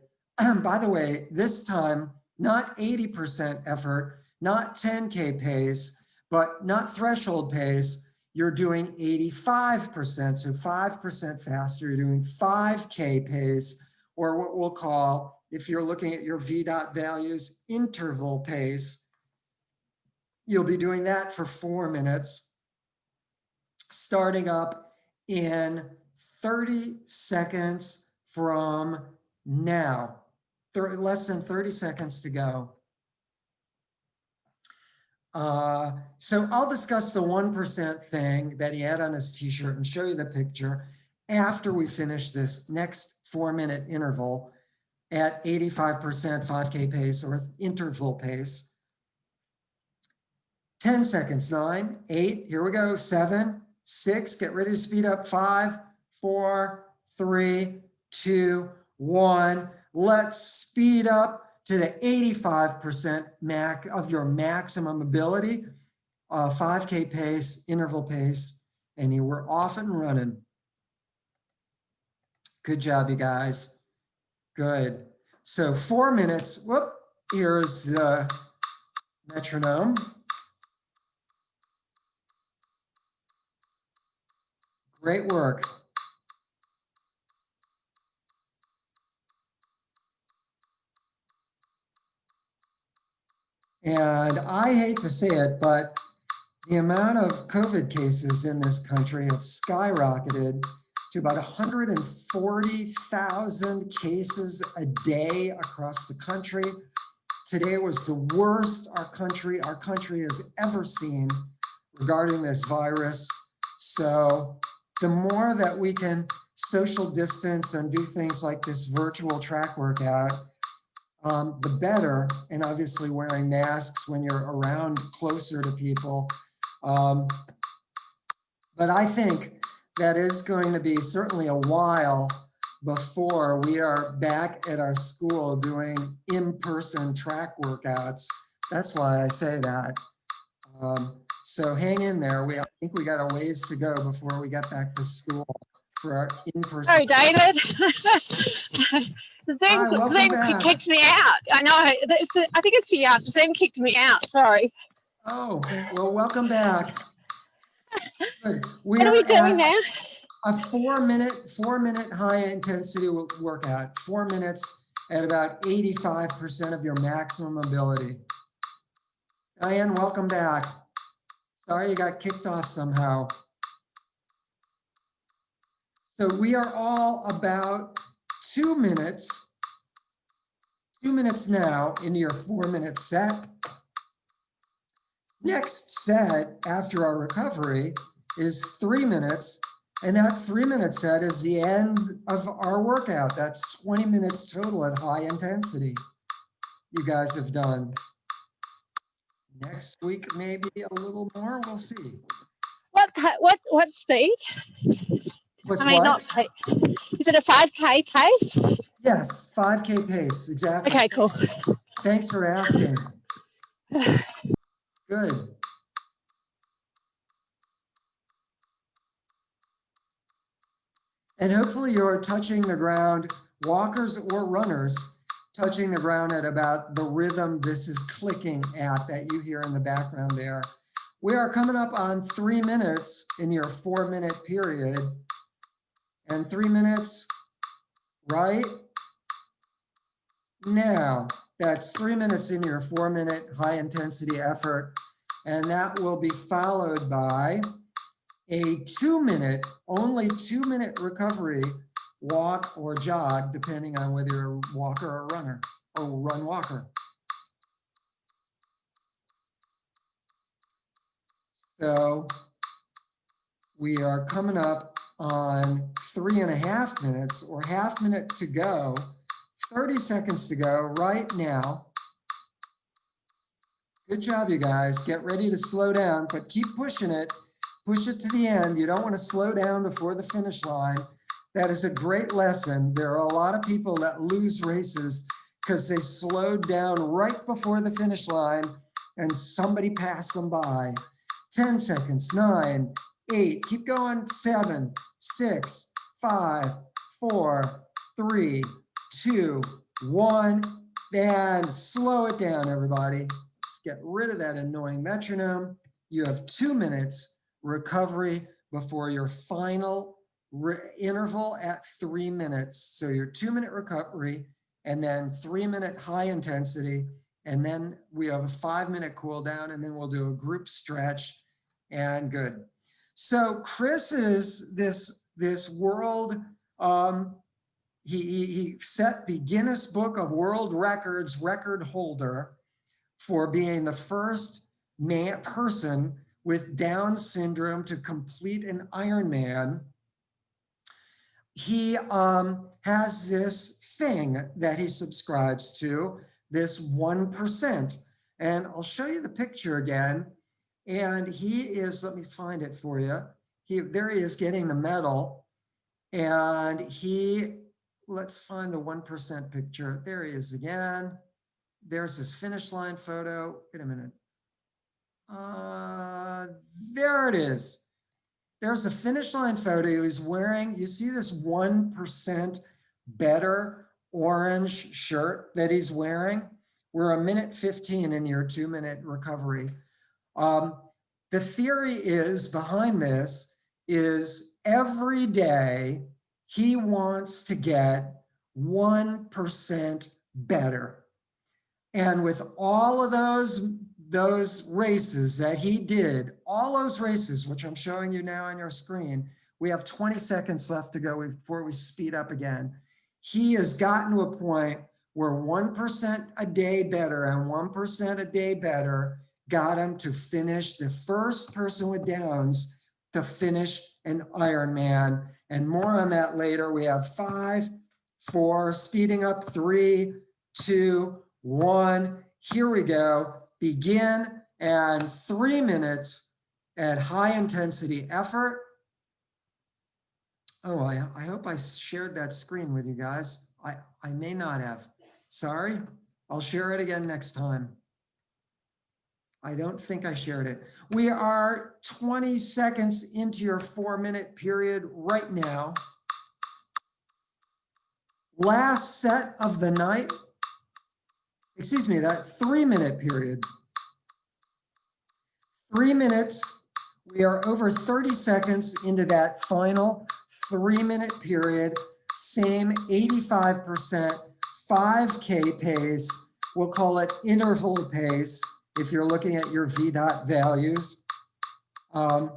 By the way, this time, not 80% effort, not 10K pace, but not threshold pace. You're doing 85%, so 5% faster. You're doing 5K pace, or what we'll call, if you're looking at your VDOT values, interval pace. You'll be doing that for 4 minutes, starting up in 30 seconds from now. Less than 30 seconds to go. So I'll discuss the 1% thing that he had on his t-shirt and show you the picture after we finish this next 4-minute interval at 85% 5K pace or interval pace. 10 seconds, 9, 8, here we go, 7, 6, get ready to speed up, 5, 4, 3, 2, 1. Let's speed up to the 85% of your maximum ability, 5K pace, interval pace, and you were off and running. Good job, you guys. Good. So 4 minutes, whoop, here's the metronome. Great work. And I hate to say it, but the amount of COVID cases in this country have skyrocketed to about 140,000 cases a day across the country. Today was the worst our country has ever seen regarding this virus. So the more that we can social distance and do things like this virtual track workout, the better, and obviously wearing masks when you're around closer to people. But I think that is going to be certainly a while before we are back at our school doing in-person track workouts. That's why I say that. So hang in there. I think we got a ways to go before we get back to school for our in-person. Sorry, David. The Hi, welcome Zoom back. kicked me out. I know. I think it's the Zoom kicked me out. Sorry. Oh, well, welcome back. Good. What are we doing now? A 4-minute high intensity workout, 4 minutes at about 85% of your maximum ability. Diane, welcome back. Sorry you got kicked off somehow. So we are all about 2 minutes now into your 4-minute set. Next set after our recovery is 3 minutes. And that 3-minute set is the end of our workout. That's 20 minutes total at high intensity you guys have done. Next week, maybe a little more, we'll see. What speed? What's I mean, what? not pace. Is it a 5K pace? Yes, 5K pace, exactly. Okay, cool. Thanks for asking. Good. And hopefully you're touching the ground, walkers or runners, touching the ground at about the rhythm this is clicking at that you hear in the background there. We are coming up on 3 minutes in your 4-minute period. And 3 minutes right now. That's 3 minutes in your 4-minute high intensity effort. And that will be followed by a 2-minute, only 2-minute recovery walk or jog, depending on whether you're a walker or a runner or run walker. So we are coming up on 3.5 minutes or half minute to go, 30 seconds to go right now. Good job, you guys. Get ready to slow down, but keep pushing it. Push it to the end. You don't want to slow down before the finish line. That is a great lesson. There are a lot of people that lose races because they slowed down right before the finish line and somebody passed them by. 10 seconds, 9, 8, keep going, 7, 6, 5, 4, 3, 2, 1, and slow it down, everybody. Let's get rid of that annoying metronome. You have 2 minutes recovery before your final interval at 3 minutes. So your 2-minute recovery and then 3-minute high intensity. And then we have a 5-minute cool down, and then we'll do a group stretch and good. So Chris is this world, he set the Guinness Book of World Records record holder for being the first person with Down syndrome to complete an Ironman. He has this thing that he subscribes to, this 1%. And I'll show you the picture again. And he is, let me find it for you. There he is getting the medal. And let's find the 1% picture. There he is again. There's his finish line photo. Wait a minute. There it is. There's a finish line photo. He's wearing, you see this 1% better orange shirt that he's wearing? We're 1 minute 15 in your 2-minute recovery. The theory is behind this is every day he wants to get 1% better. And with all of those races that he did, all those races, which I'm showing you now on your screen, we have 20 seconds left to go before we speed up again. He has gotten to a point where 1% a day better and 1% a day better got him to finish, the first person with Downs to finish an Ironman. And more on that later. We have 5, 4, speeding up, 3, 2, 1. Here we go. Begin, and 3 minutes at high intensity effort. Oh, I hope I shared that screen with you guys. I may not have. Sorry. I'll share it again next time. I don't think I shared it. We are 20 seconds into your 4-minute period right now. Last set of the night, excuse me, that 3-minute period. 3 minutes, we are over 30 seconds into that final 3-minute period, same 85%, 5K pace. We'll call it interval pace if you're looking at your VDOT values. And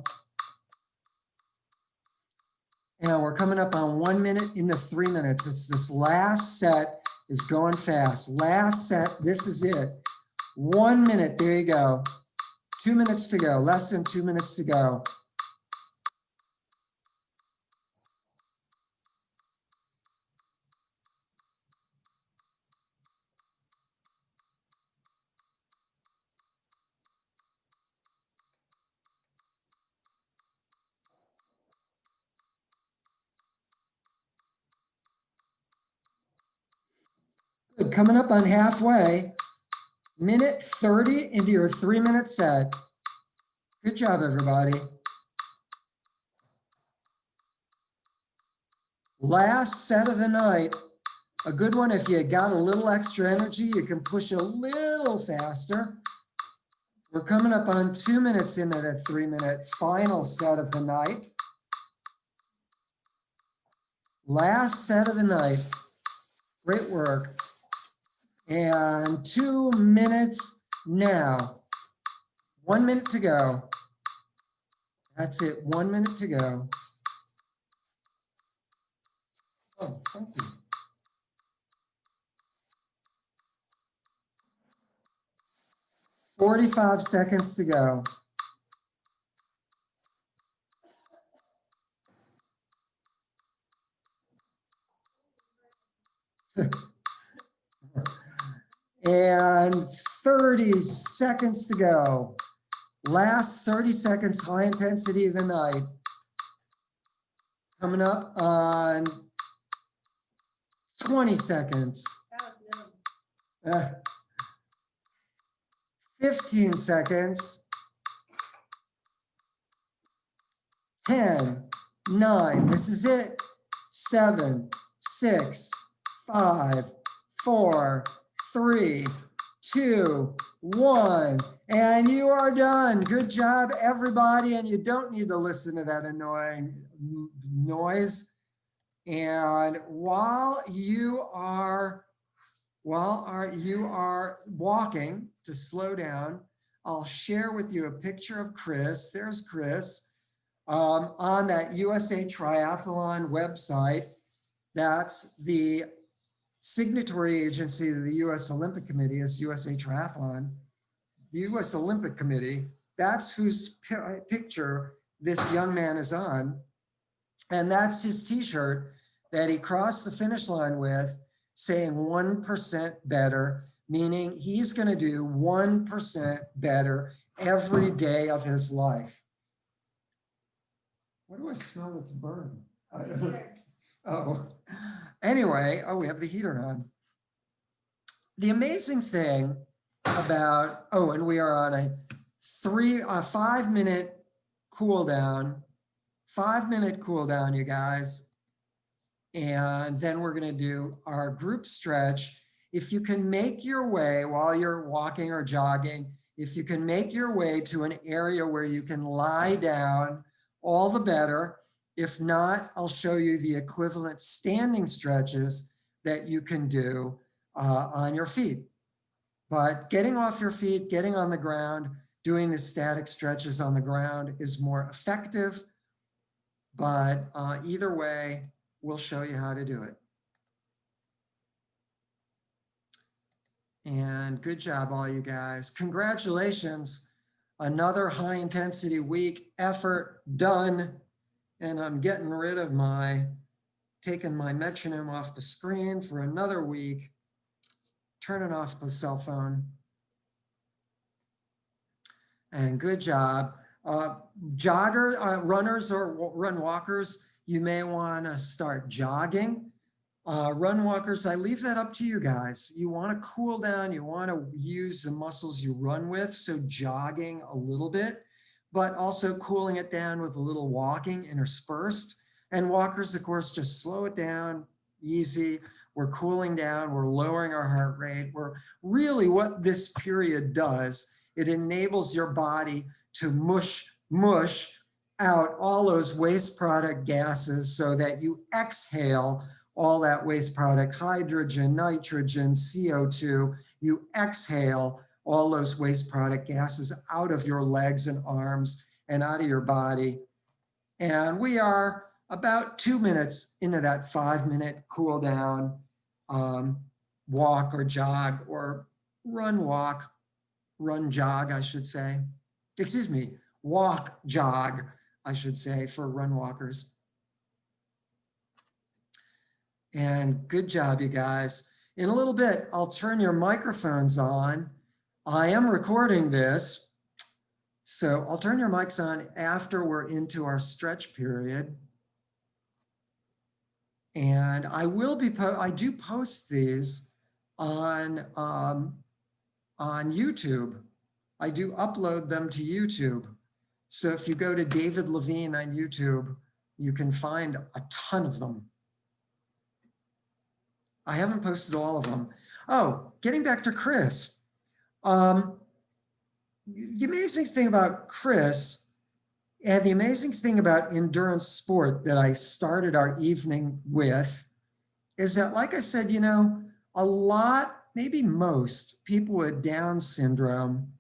we're coming up on 1 minute into 3 minutes. It's this last set is going fast. Last set, this is it. 1 minute, there you go. 2 minutes to go, less than 2 minutes to go. Good, coming up on halfway. Minute 30 into your 3-minute set. Good job, everybody. Last set of the night. A good one, if you got a little extra energy, you can push a little faster. We're coming up on 2 minutes into that 3-minute final set of the night. Last set of the night. Great work. And 2 minutes now. 1 minute to go. That's it, 1 minute to go. Oh, thank you. "45 seconds to go." And 30 seconds to go. Last 30 seconds, high intensity of the night. Coming up on 20 seconds. 15 seconds. 10, 9, this is it. 7, 6, 5, 4, 3, 2, 1. And you are done. Good job, everybody. And you don't need to listen to that annoying noise. And while you are walking to slow down, I'll share with you a picture of Chris. There's Chris on that USA Triathlon website. That's the signatory agency to the US Olympic Committee is USA Triathlon. The US Olympic Committee, that's whose picture this young man is on. And that's his t-shirt that he crossed the finish line with, saying 1% better, meaning he's going to do 1% better every day of his life. What do I smell that's burned? Oh, anyway, we have the heater on. The amazing thing about, and we are on a 5-minute cool down, 5-minute cool down, you guys. And then we're going to do our group stretch. If you can make your way while you're walking or jogging, if you can make your way to an area where you can lie down, all the better. If not, I'll show you the equivalent standing stretches that you can do on your feet. But getting off your feet, getting on the ground, doing the static stretches on the ground is more effective. But either way, we'll show you how to do it. And good job, all you guys. Congratulations. Another high intensity week effort done. And I'm getting rid of taking my metronome off the screen for another week. Turning off the cell phone. And good job. Runners or run walkers, you may want to start jogging Run walkers, I leave that up to you guys. You want to cool down, you want to use the muscles you run with, so jogging a little bit, but also cooling it down with a little walking interspersed. And walkers, of course, just slow it down, easy. We're cooling down, we're lowering our heart rate. We're really, what this period does, it enables your body to mush out all those waste product gases so that you exhale all that waste product, hydrogen, nitrogen, CO2, you exhale all those waste product gases out of your legs and arms and out of your body. And we are about 2 minutes into that 5-minute cool down, walk or jog or run jog, I should say. Excuse me, walk jog, I should say, for run walkers. And good job, you guys. In a little bit, I'll turn your microphones on. I am recording this, so I'll turn your mics on after we're into our stretch period. And I will be, I do post these on YouTube. I do upload them to YouTube. So if you go to David Levine on YouTube, you can find a ton of them. I haven't posted all of them. Oh, getting back to Chris. The amazing thing about Chris and the amazing thing about endurance sport that I started our evening with is that, like I said, you know, a lot, maybe most people with Down syndrome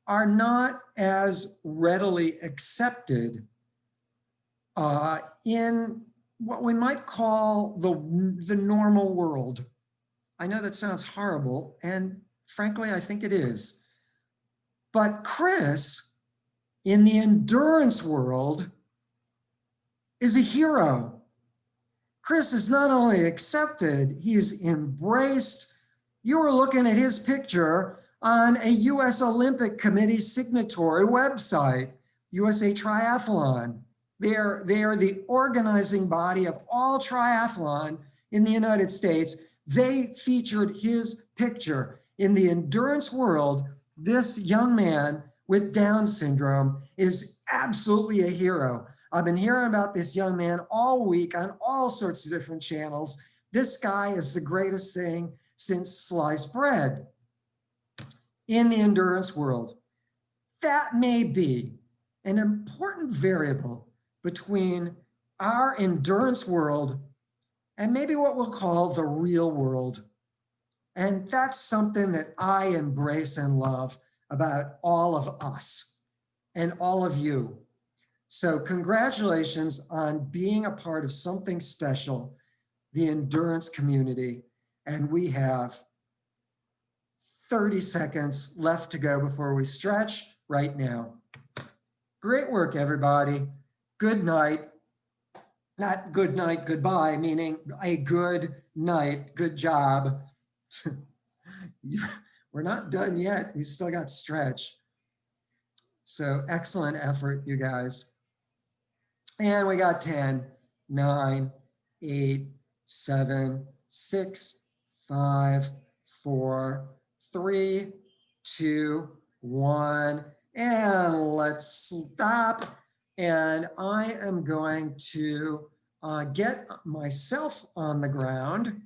are not as readily accepted in what we might call the normal world. I know that sounds horrible, and frankly, I think it is. But Chris, in the endurance world, is a hero. Chris is not only accepted, he's embraced. You were looking at his picture on a US Olympic Committee signatory website, USA Triathlon. They are the organizing body of all triathlon in the United States. They featured his picture. In the endurance world, this young man with Down syndrome is absolutely a hero. I've been hearing about this young man all week on all sorts of different channels. This guy is the greatest thing since sliced bread in the endurance world. That may be an important variable between our endurance world and maybe what we'll call the real world. And that's something that I embrace and love about all of us and all of you. So congratulations on being a part of something special, the endurance community. And we have 30 seconds left to go before we stretch right now. Great work, everybody. Good night. Not good night, goodbye, meaning a good night, good job. We're not done yet. We still got stretch. So excellent effort, you guys. And we got 10, 9, 8, 7, 6, 5, 4, 3, 2, 1. And let's stop. And I am going to get myself on the ground.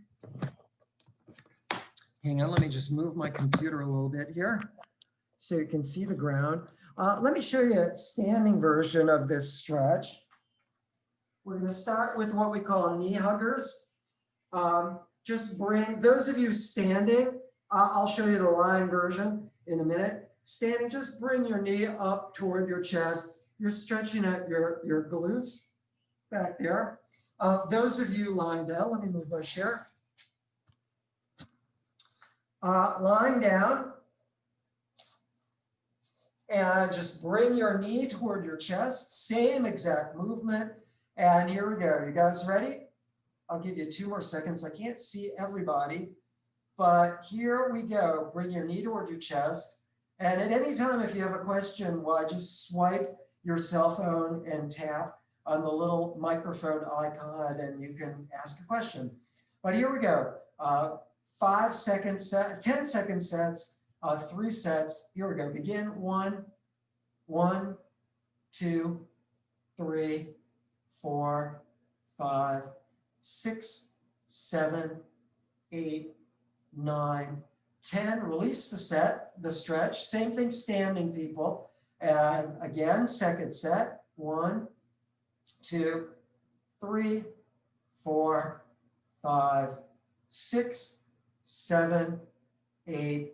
Hang on, let me just move my computer a little bit here so you can see the ground. Let me show you a standing version of this stretch. We're going to start with what we call knee huggers. Just bring, those of you standing, I'll show you the lying version in a minute. Standing, just bring your knee up toward your chest. You're stretching out your glutes back there. Those of you lying down, let me move my chair. Lying down, and just bring your knee toward your chest, same exact movement. And here we go. You guys ready? I'll give you 2 more seconds. I can't see everybody, but here we go. Bring your knee toward your chest. And at any time, if you have a question, just swipe your cell phone and tap on the little microphone icon and you can ask a question. But here we go. 5 second sets, 10-second sets, 3 sets. Here we go. Begin. 1, 2, 3, 4, 5, 6, 7, 8, 9, 10. Release the stretch. Same thing standing, people. And again, second set. 1, 2, 3, 4, 5, 6, 7, 8,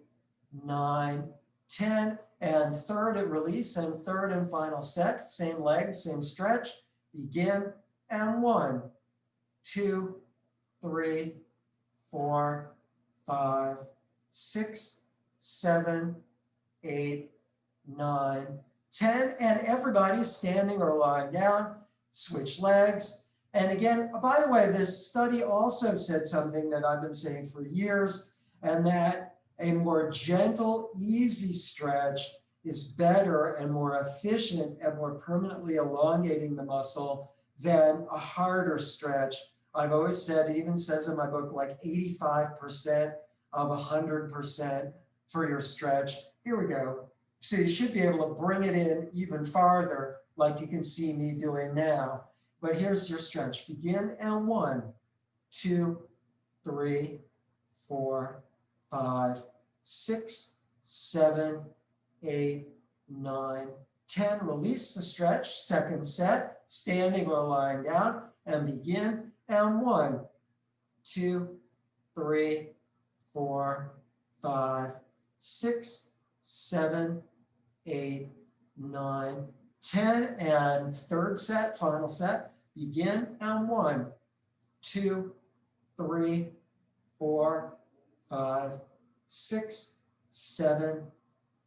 9, 10. And third and release, and third and final set. Same leg, same stretch. Begin. And 1, 2, 3, 4, 5, 6, 7, 8, 9, 10. And everybody standing or lying down. Switch legs. And again, by the way, this study also said something that I've been saying for years, and that a more gentle, easy stretch is better and more efficient at more permanently elongating the muscle than a harder stretch. I've always said, it even says in my book, like 85% of 100% for your stretch. Here we go. So you should be able to bring it in even farther, like you can see me doing now. But here's your stretch. Begin. And 1, 2, 3, 4, 5, 6, 7, 8, 9, 10. Release the stretch. Second set, standing or lying down, and begin. And 1, 2, 3, 4, 5, 6, 7, 8, 9, 10. And third set, final set. Begin. And 1, 2, 3, 4, 5, 6, 7,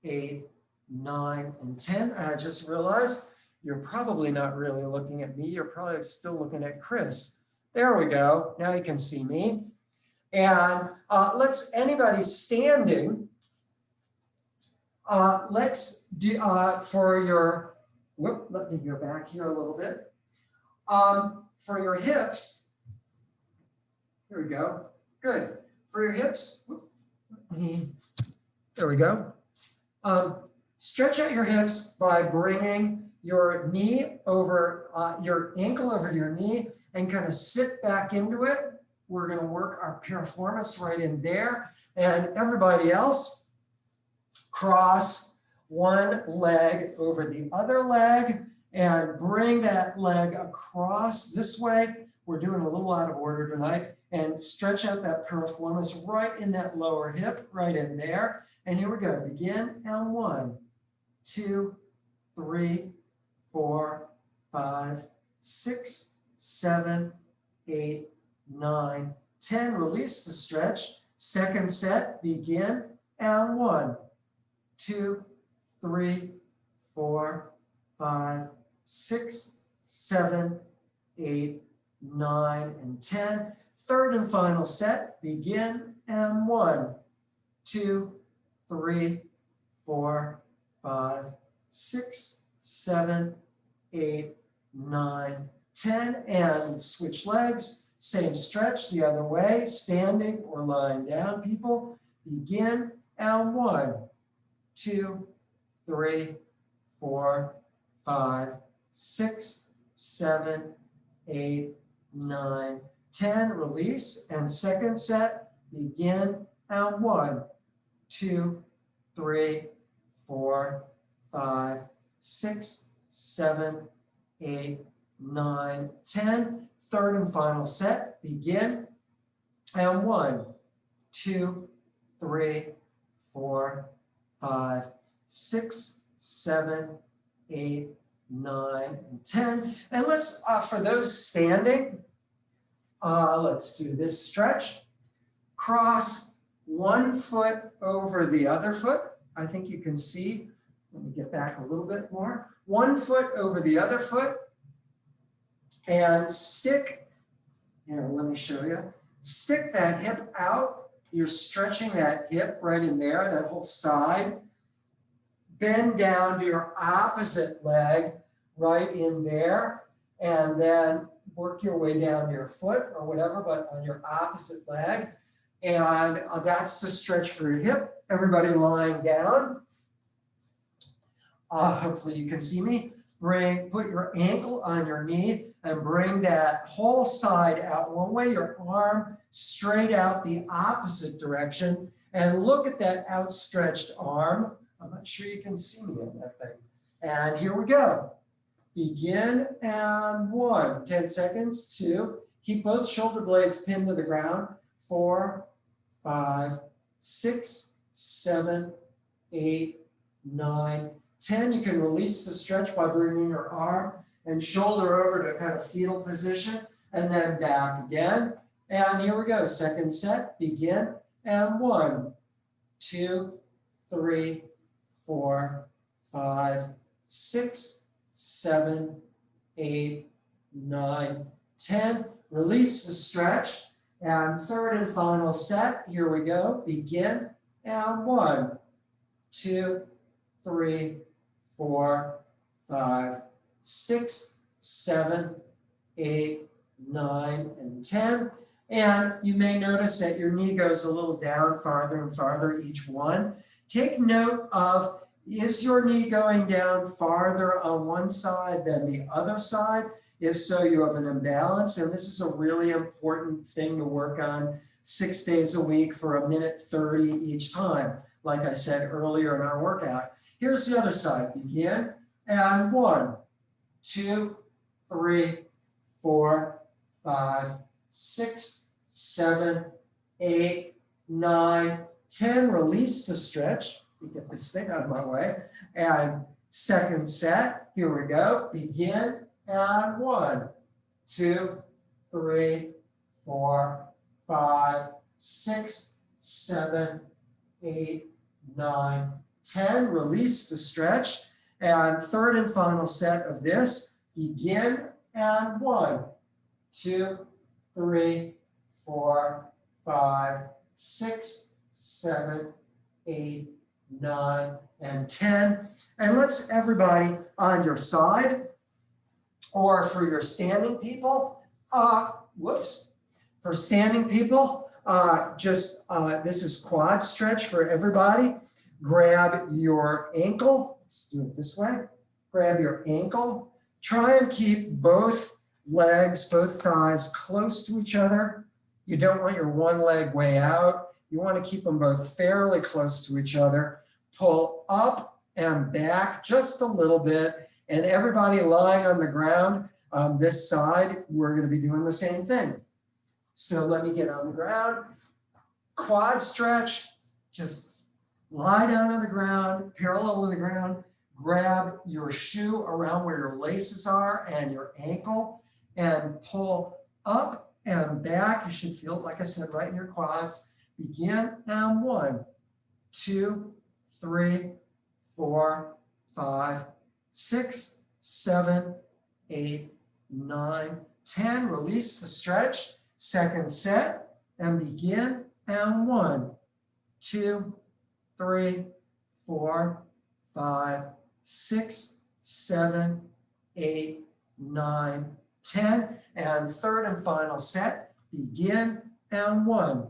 8, 9, and 10. And I just realized you're probably not really looking at me. You're probably still looking at Chris. There we go. Now you can see me. And anybody standing, let's do for your, let me go back here a little bit. For your hips, here we go. Good. For your hips, there we go. Stretch out your hips by bringing your knee over, your ankle over to your knee and kind of sit back into it. We're going to work our piriformis right in there. And everybody else, cross one leg over the other leg and bring that leg across this way. We're doing a little out of order tonight. And stretch out that piriformis right in that lower hip, right in there. And here we go. Begin. And 1, 2, 3, 4, 5, 6, 7, 8, 9, 10. Release the stretch. Second set. Begin. And 1, 2, 3, 4, 5, 6, 7, 8, 9, and 10. Third and final set. Begin. And 1, 2, 3, 4, 5, 6, 7, 8, 9, 10. And switch legs. Same stretch the other way, standing or lying down, people. Begin. And 1, 2, 3, 4, 5, 6, 7, 8, 9, 10. Release. And second set. Begin. And 1, 2, 3, 4, 5, 6, 7, 8, 9, 10. Third and final set. Begin. And 1, 2, 3, 4, 5, 6, 7, 8, 9, and 10. And let's, for those standing, let's do this stretch. Cross one foot over the other foot. I think you can see. Let me get back a little bit more. One foot over the other foot. And stick, here, let me show you. Stick that hip out. You're stretching that hip right in there, that whole side. Bend down to your opposite leg right in there. And then work your way down your foot or whatever, but on your opposite leg. And that's the stretch for your hip. Everybody lying down. Hopefully you can see me. Put your ankle on your knee and bring that whole side out one way, your arm straight out the opposite direction. And look at that outstretched arm. I'm not sure you can see me in that thing. And here we go. Begin and 1, 10 seconds, 2. Keep both shoulder blades pinned to the ground. 4, 5, 6, 7, 8, 9, 10. You can release the stretch by bringing your arm and shoulder over to kind of fetal position and then back again. And here we go. Second set. Begin and 1, 2, 3, 4, 5, 6, 7, 8, 9, 10. Release the stretch. And third and final set. Here we go. Begin and 1, 2, 3, 4, 5, 6, 7, 8, 9, and 10. And you may notice that your knee goes a little down farther and farther each one. Take note of, is your knee going down farther on one side than the other side? If so, you have an imbalance. And this is a really important thing to work on 6 days a week for 1 minute 30 each time, like I said earlier in our workout. Here's the other side. Begin and 1, 2, 3, 4, 5, 6, 7, 8, 9, 10. Release the stretch. Let me get this thing out of my way. And second set. Here we go. Begin and 1, 2, 3, 4, 5, 6, 7, 8, 9, 10. Release the stretch. And third and final set of this. Begin and 1, 2, 3, 4, 5, 6, 7, 8, 9, and 10. And let's everybody on your side, or for your standing people, for standing people, this is quad stretch for everybody. Grab your ankle. Let's do it this way. Grab your ankle. Try and keep both legs, both thighs close to each other. You don't want your one leg way out. You want to keep them both fairly close to each other. Pull up and back just a little bit. And everybody lying on the ground on this side, we're going to be doing the same thing. So let me get on the ground. Quad stretch. Just lie down on the ground, parallel to the ground. Grab your shoe around where your laces are and your ankle and pull up and back. You should feel it, like I said, right in your quads. Begin and 1, 2, 3, 4, 5, 6, 7, 8, 9, 10. Release the stretch. Second set and begin and 1, 2, 3, 4, 5, 6, 7, 8, 9, 10. And third and final set. Begin and 1,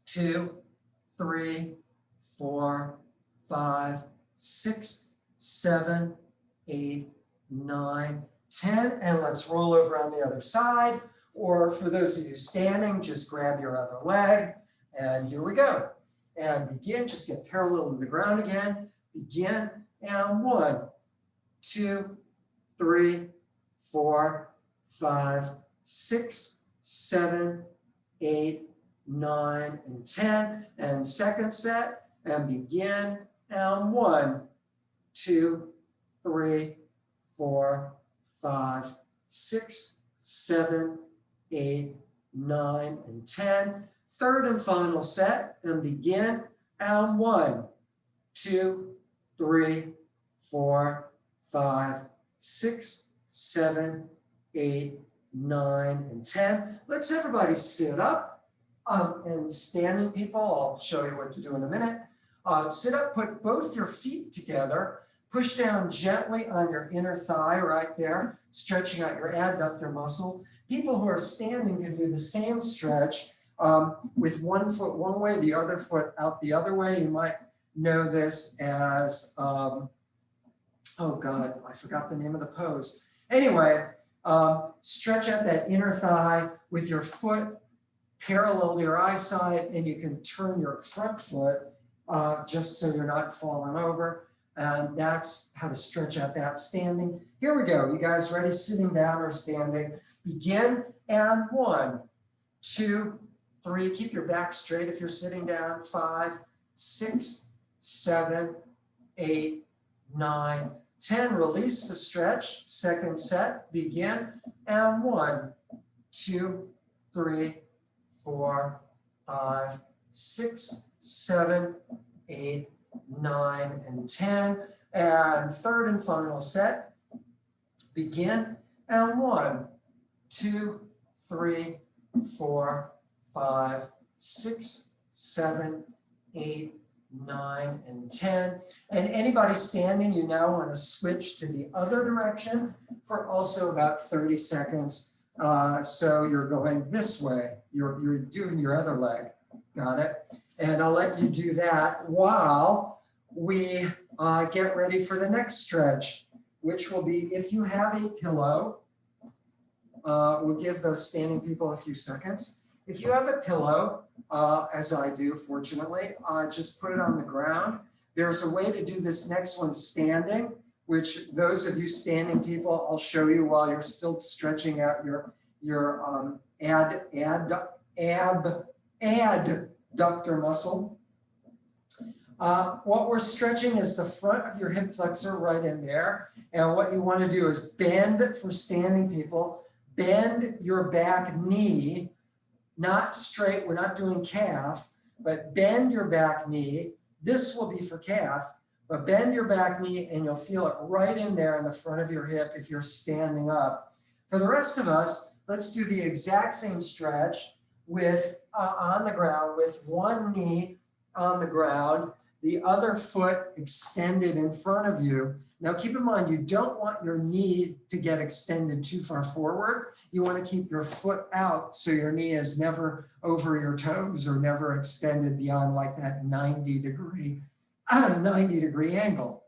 2, 3, 4, 5, 6, 7, 8, 9, 10. And let's roll over on the other side. Or for those of you standing, just grab your other leg. And here we go. And begin, just get parallel to the ground again. Begin and 1, 2, 3, 4, 5, 6, 7, 8, 9, and 10. And second set and begin and 1, 2, 3, 4, 5, 6, 7, 8, 9, and 10. Third and final set and begin and 1, 2, 3, 4, 5, 6, 7, 8, 9, and 10. Let's everybody sit up. And standing people, I'll show you what to do in a minute. Sit up, put both your feet together, push down gently on your inner thigh right there, stretching out your adductor muscle. People who are standing can do the same stretch with one foot one way, the other foot out the other way. You might know this as, oh God, I forgot the name of the pose. Anyway, stretch out that inner thigh with your foot parallel to your eyesight, and you can turn your front foot just so you're not falling over. And that's how to stretch out that standing. Here we go. You guys ready? Sitting down or standing. Begin. And 1, 2, 3. Keep your back straight if you're sitting down. 5, 6, 7, 8, 9, 10. Release the stretch. Second set. Begin. And 1, 2, 3, 4, 5, 6, 7, 8, 9, and 10. And third and final set. Begin. And 1, 2, 3, 4, 5, 6, 7, 8, 9, and 10. And anybody standing, you now want to switch to the other direction for also about 30 seconds. So you're going this way. You're doing your other leg. Got it? And I'll let you do that while we get ready for the next stretch, which will be, if you have a pillow, we'll give those standing people a few seconds. If you have a pillow, as I do, fortunately, just put it on the ground. There's a way to do this next one standing, which those of you standing people, I'll show you while you're still stretching out your adductor muscle. What we're stretching is the front of your hip flexor right in there. And what you want to do is bend, for standing people, bend your back knee, not straight, we're not doing calf, but bend your back knee. This will be for calf, but bend your back knee and you'll feel it right in there in the front of your hip if you're standing up. For the rest of us, let's do the exact same stretch with on the ground with one knee on the ground, the other foot extended in front of you. Now keep in mind, you don't want your knee to get extended too far forward. You want to keep your foot out so your knee is never over your toes or never extended beyond like that 90 degree angle.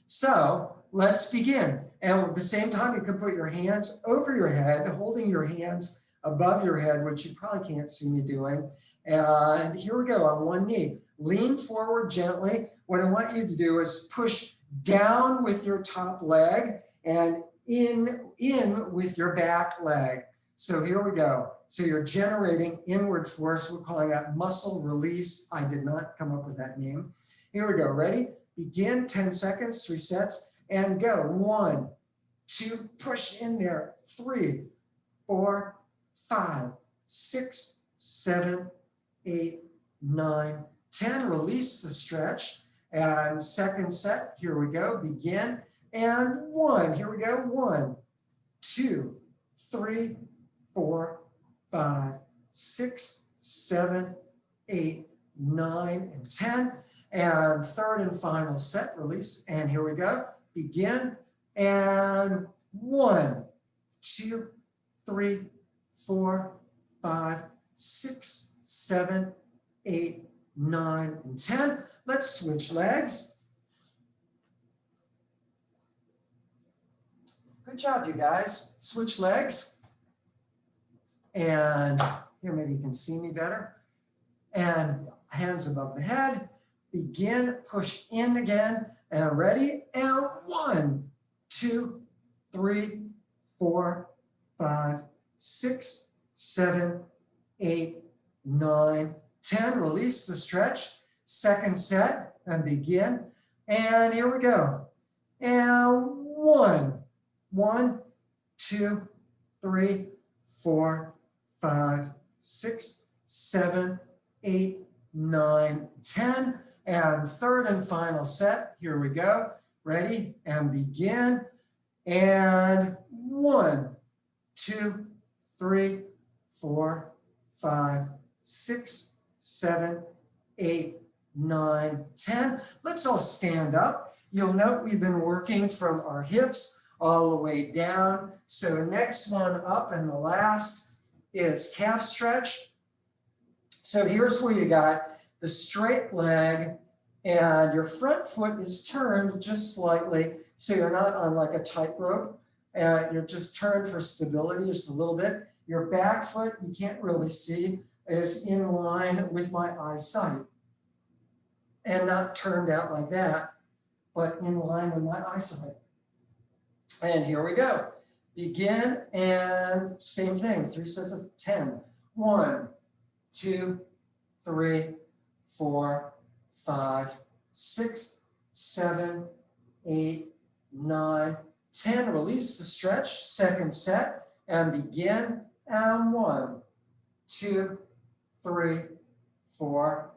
So let's begin. And at the same time, you can put your hands over your head, holding your hands above your head, which you probably can't see me doing. And here we go on one knee. Lean forward gently. What I want you to do is push down with your top leg and in with your back leg. So here we go. So you're generating inward force. We're calling that muscle release. I did not come up with that name. Here we go. Ready? Begin. 10 seconds, 3 sets, and go. 1, 2, push in there. 3, 4, 5, 6, 7, 8, 9, 10. Release the stretch. And second set, here we go. Begin. And 1. Here we go. 1, 2, 3, 4, 5, 6, 7, 8, 9, and 10. And third and final set, release. And here we go. Begin. And 1, 2, 3, 4, 5, 6, 7, 8, 9, and 10. Let's switch legs. Good job, you guys. Switch legs. And here, maybe you can see me better. And hands above the head. Begin, push in again. And ready? And 1, 2, 3, 4, 5, 6, 7, 8, 9, 10. Release the stretch. Second set and begin. And here we go. And 1, 2, 3, 4, 5, 6, 7, 8, 9, 10. And third and final set. Here we go. Ready? And begin. And 1, 2, 3, 4, 5, 6, 7, 8, 9, 10. Let's all stand up. You'll note we've been working from our hips all the way down. So next one up and the last is calf stretch. So here's where you got the straight leg and your front foot is turned just slightly. So you're not on like a tightrope. You're just turned for stability just a little bit. Your back foot, you can't really see, is in line with my eyesight. And not turned out like that, but in line with my eyesight. And here we go. Begin and same thing, 3 sets of 10. 1, 2, 3, 4, 5, 6, 7, 8, 9, 10. Release the stretch, second set, and begin. And 1, 2, 3, 4,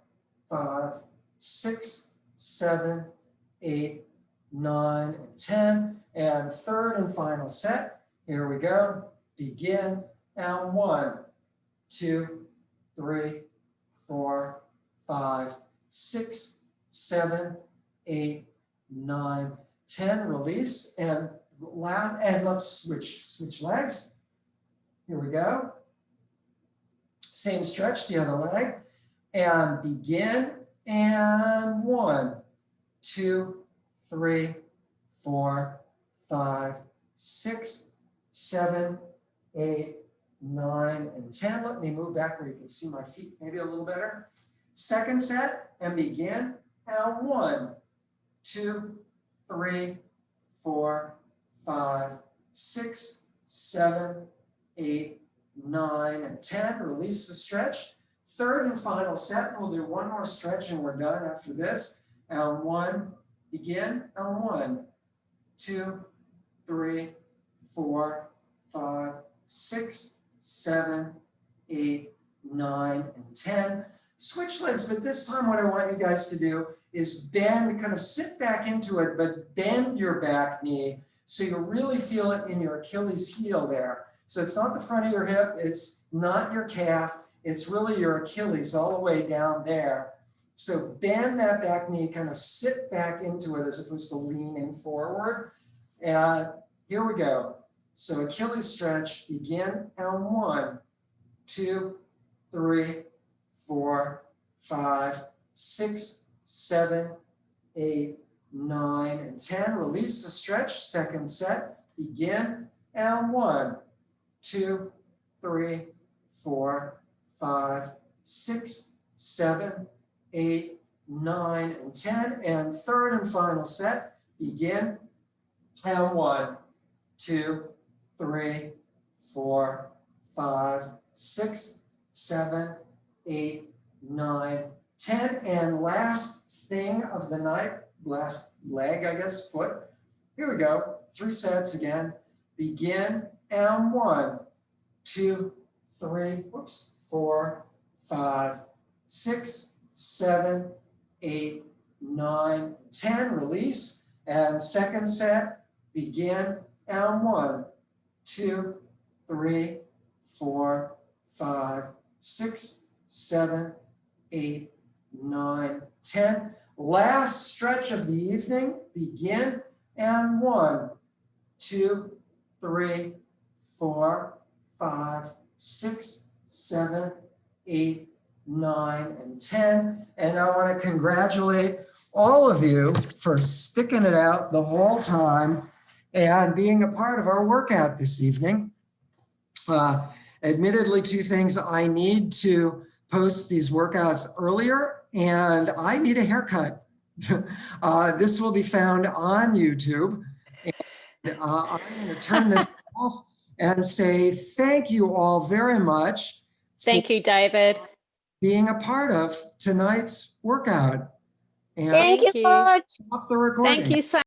5, 6, 7, 8, 9, and 10. And third and final set. Here we go. Begin. And 1, 2, 3, 4, 5, 6, 7, 8, 9, 10. Release. And let's switch legs. Here we go. Same stretch, the other leg. And begin. And 1, 2, 3, 4, 5, 6, 7, 8, 9, and 10. Let me move back where you can see my feet maybe a little better. Second set and begin. And 1, 2, 3, 4, 5, 6, 7, 8, 9, and 10. Release the stretch. Third and final set. We'll do one more stretch and we're done after this. And 1, begin. And 1, 2, 3, 4, 5, 6, 7, 8, 9, and 10. Switch legs, but this time what I want you guys to do is bend, kind of sit back into it, but bend your back knee so you really feel it in your Achilles heel there. So it's not the front of your hip, it's not your calf, it's really your Achilles all the way down there. So bend that back knee, kind of sit back into it as opposed to leaning forward. And here we go. So Achilles stretch, begin, and 1, 2, 3, 4, 5, 6, 7, 8, 9, and 10. Release the stretch, second set, begin, and 1, 2, 3, 4, 5, 6, 7, 8, 9, and 10. And third and final set, begin, and 1, 2, 3, 4, 5, 6, 7, 8, 9, 10. And last thing of the night, last leg, I guess, foot. Here we go. 3 sets again. Begin and 1, 2, 3, 4, 5, 6, 7, 8, 9, 10. Release. And second set, begin and 1, 2, 3, 4, 5, 6, 7, 8, 9, 10. Last stretch of the evening, begin and 1, 2, 3, 4, 5, 6, 7, 8, 9, and 10. And I want to congratulate all of you for sticking it out the whole time and being a part of our workout this evening. Admittedly, 2 things: I need to post these workouts earlier, and I need a haircut. This will be found on YouTube. And, I'm going to turn this off and say thank you all very much. Thank you, David. Being a part of tonight's workout. And Thank you. stop the recording. Thank you so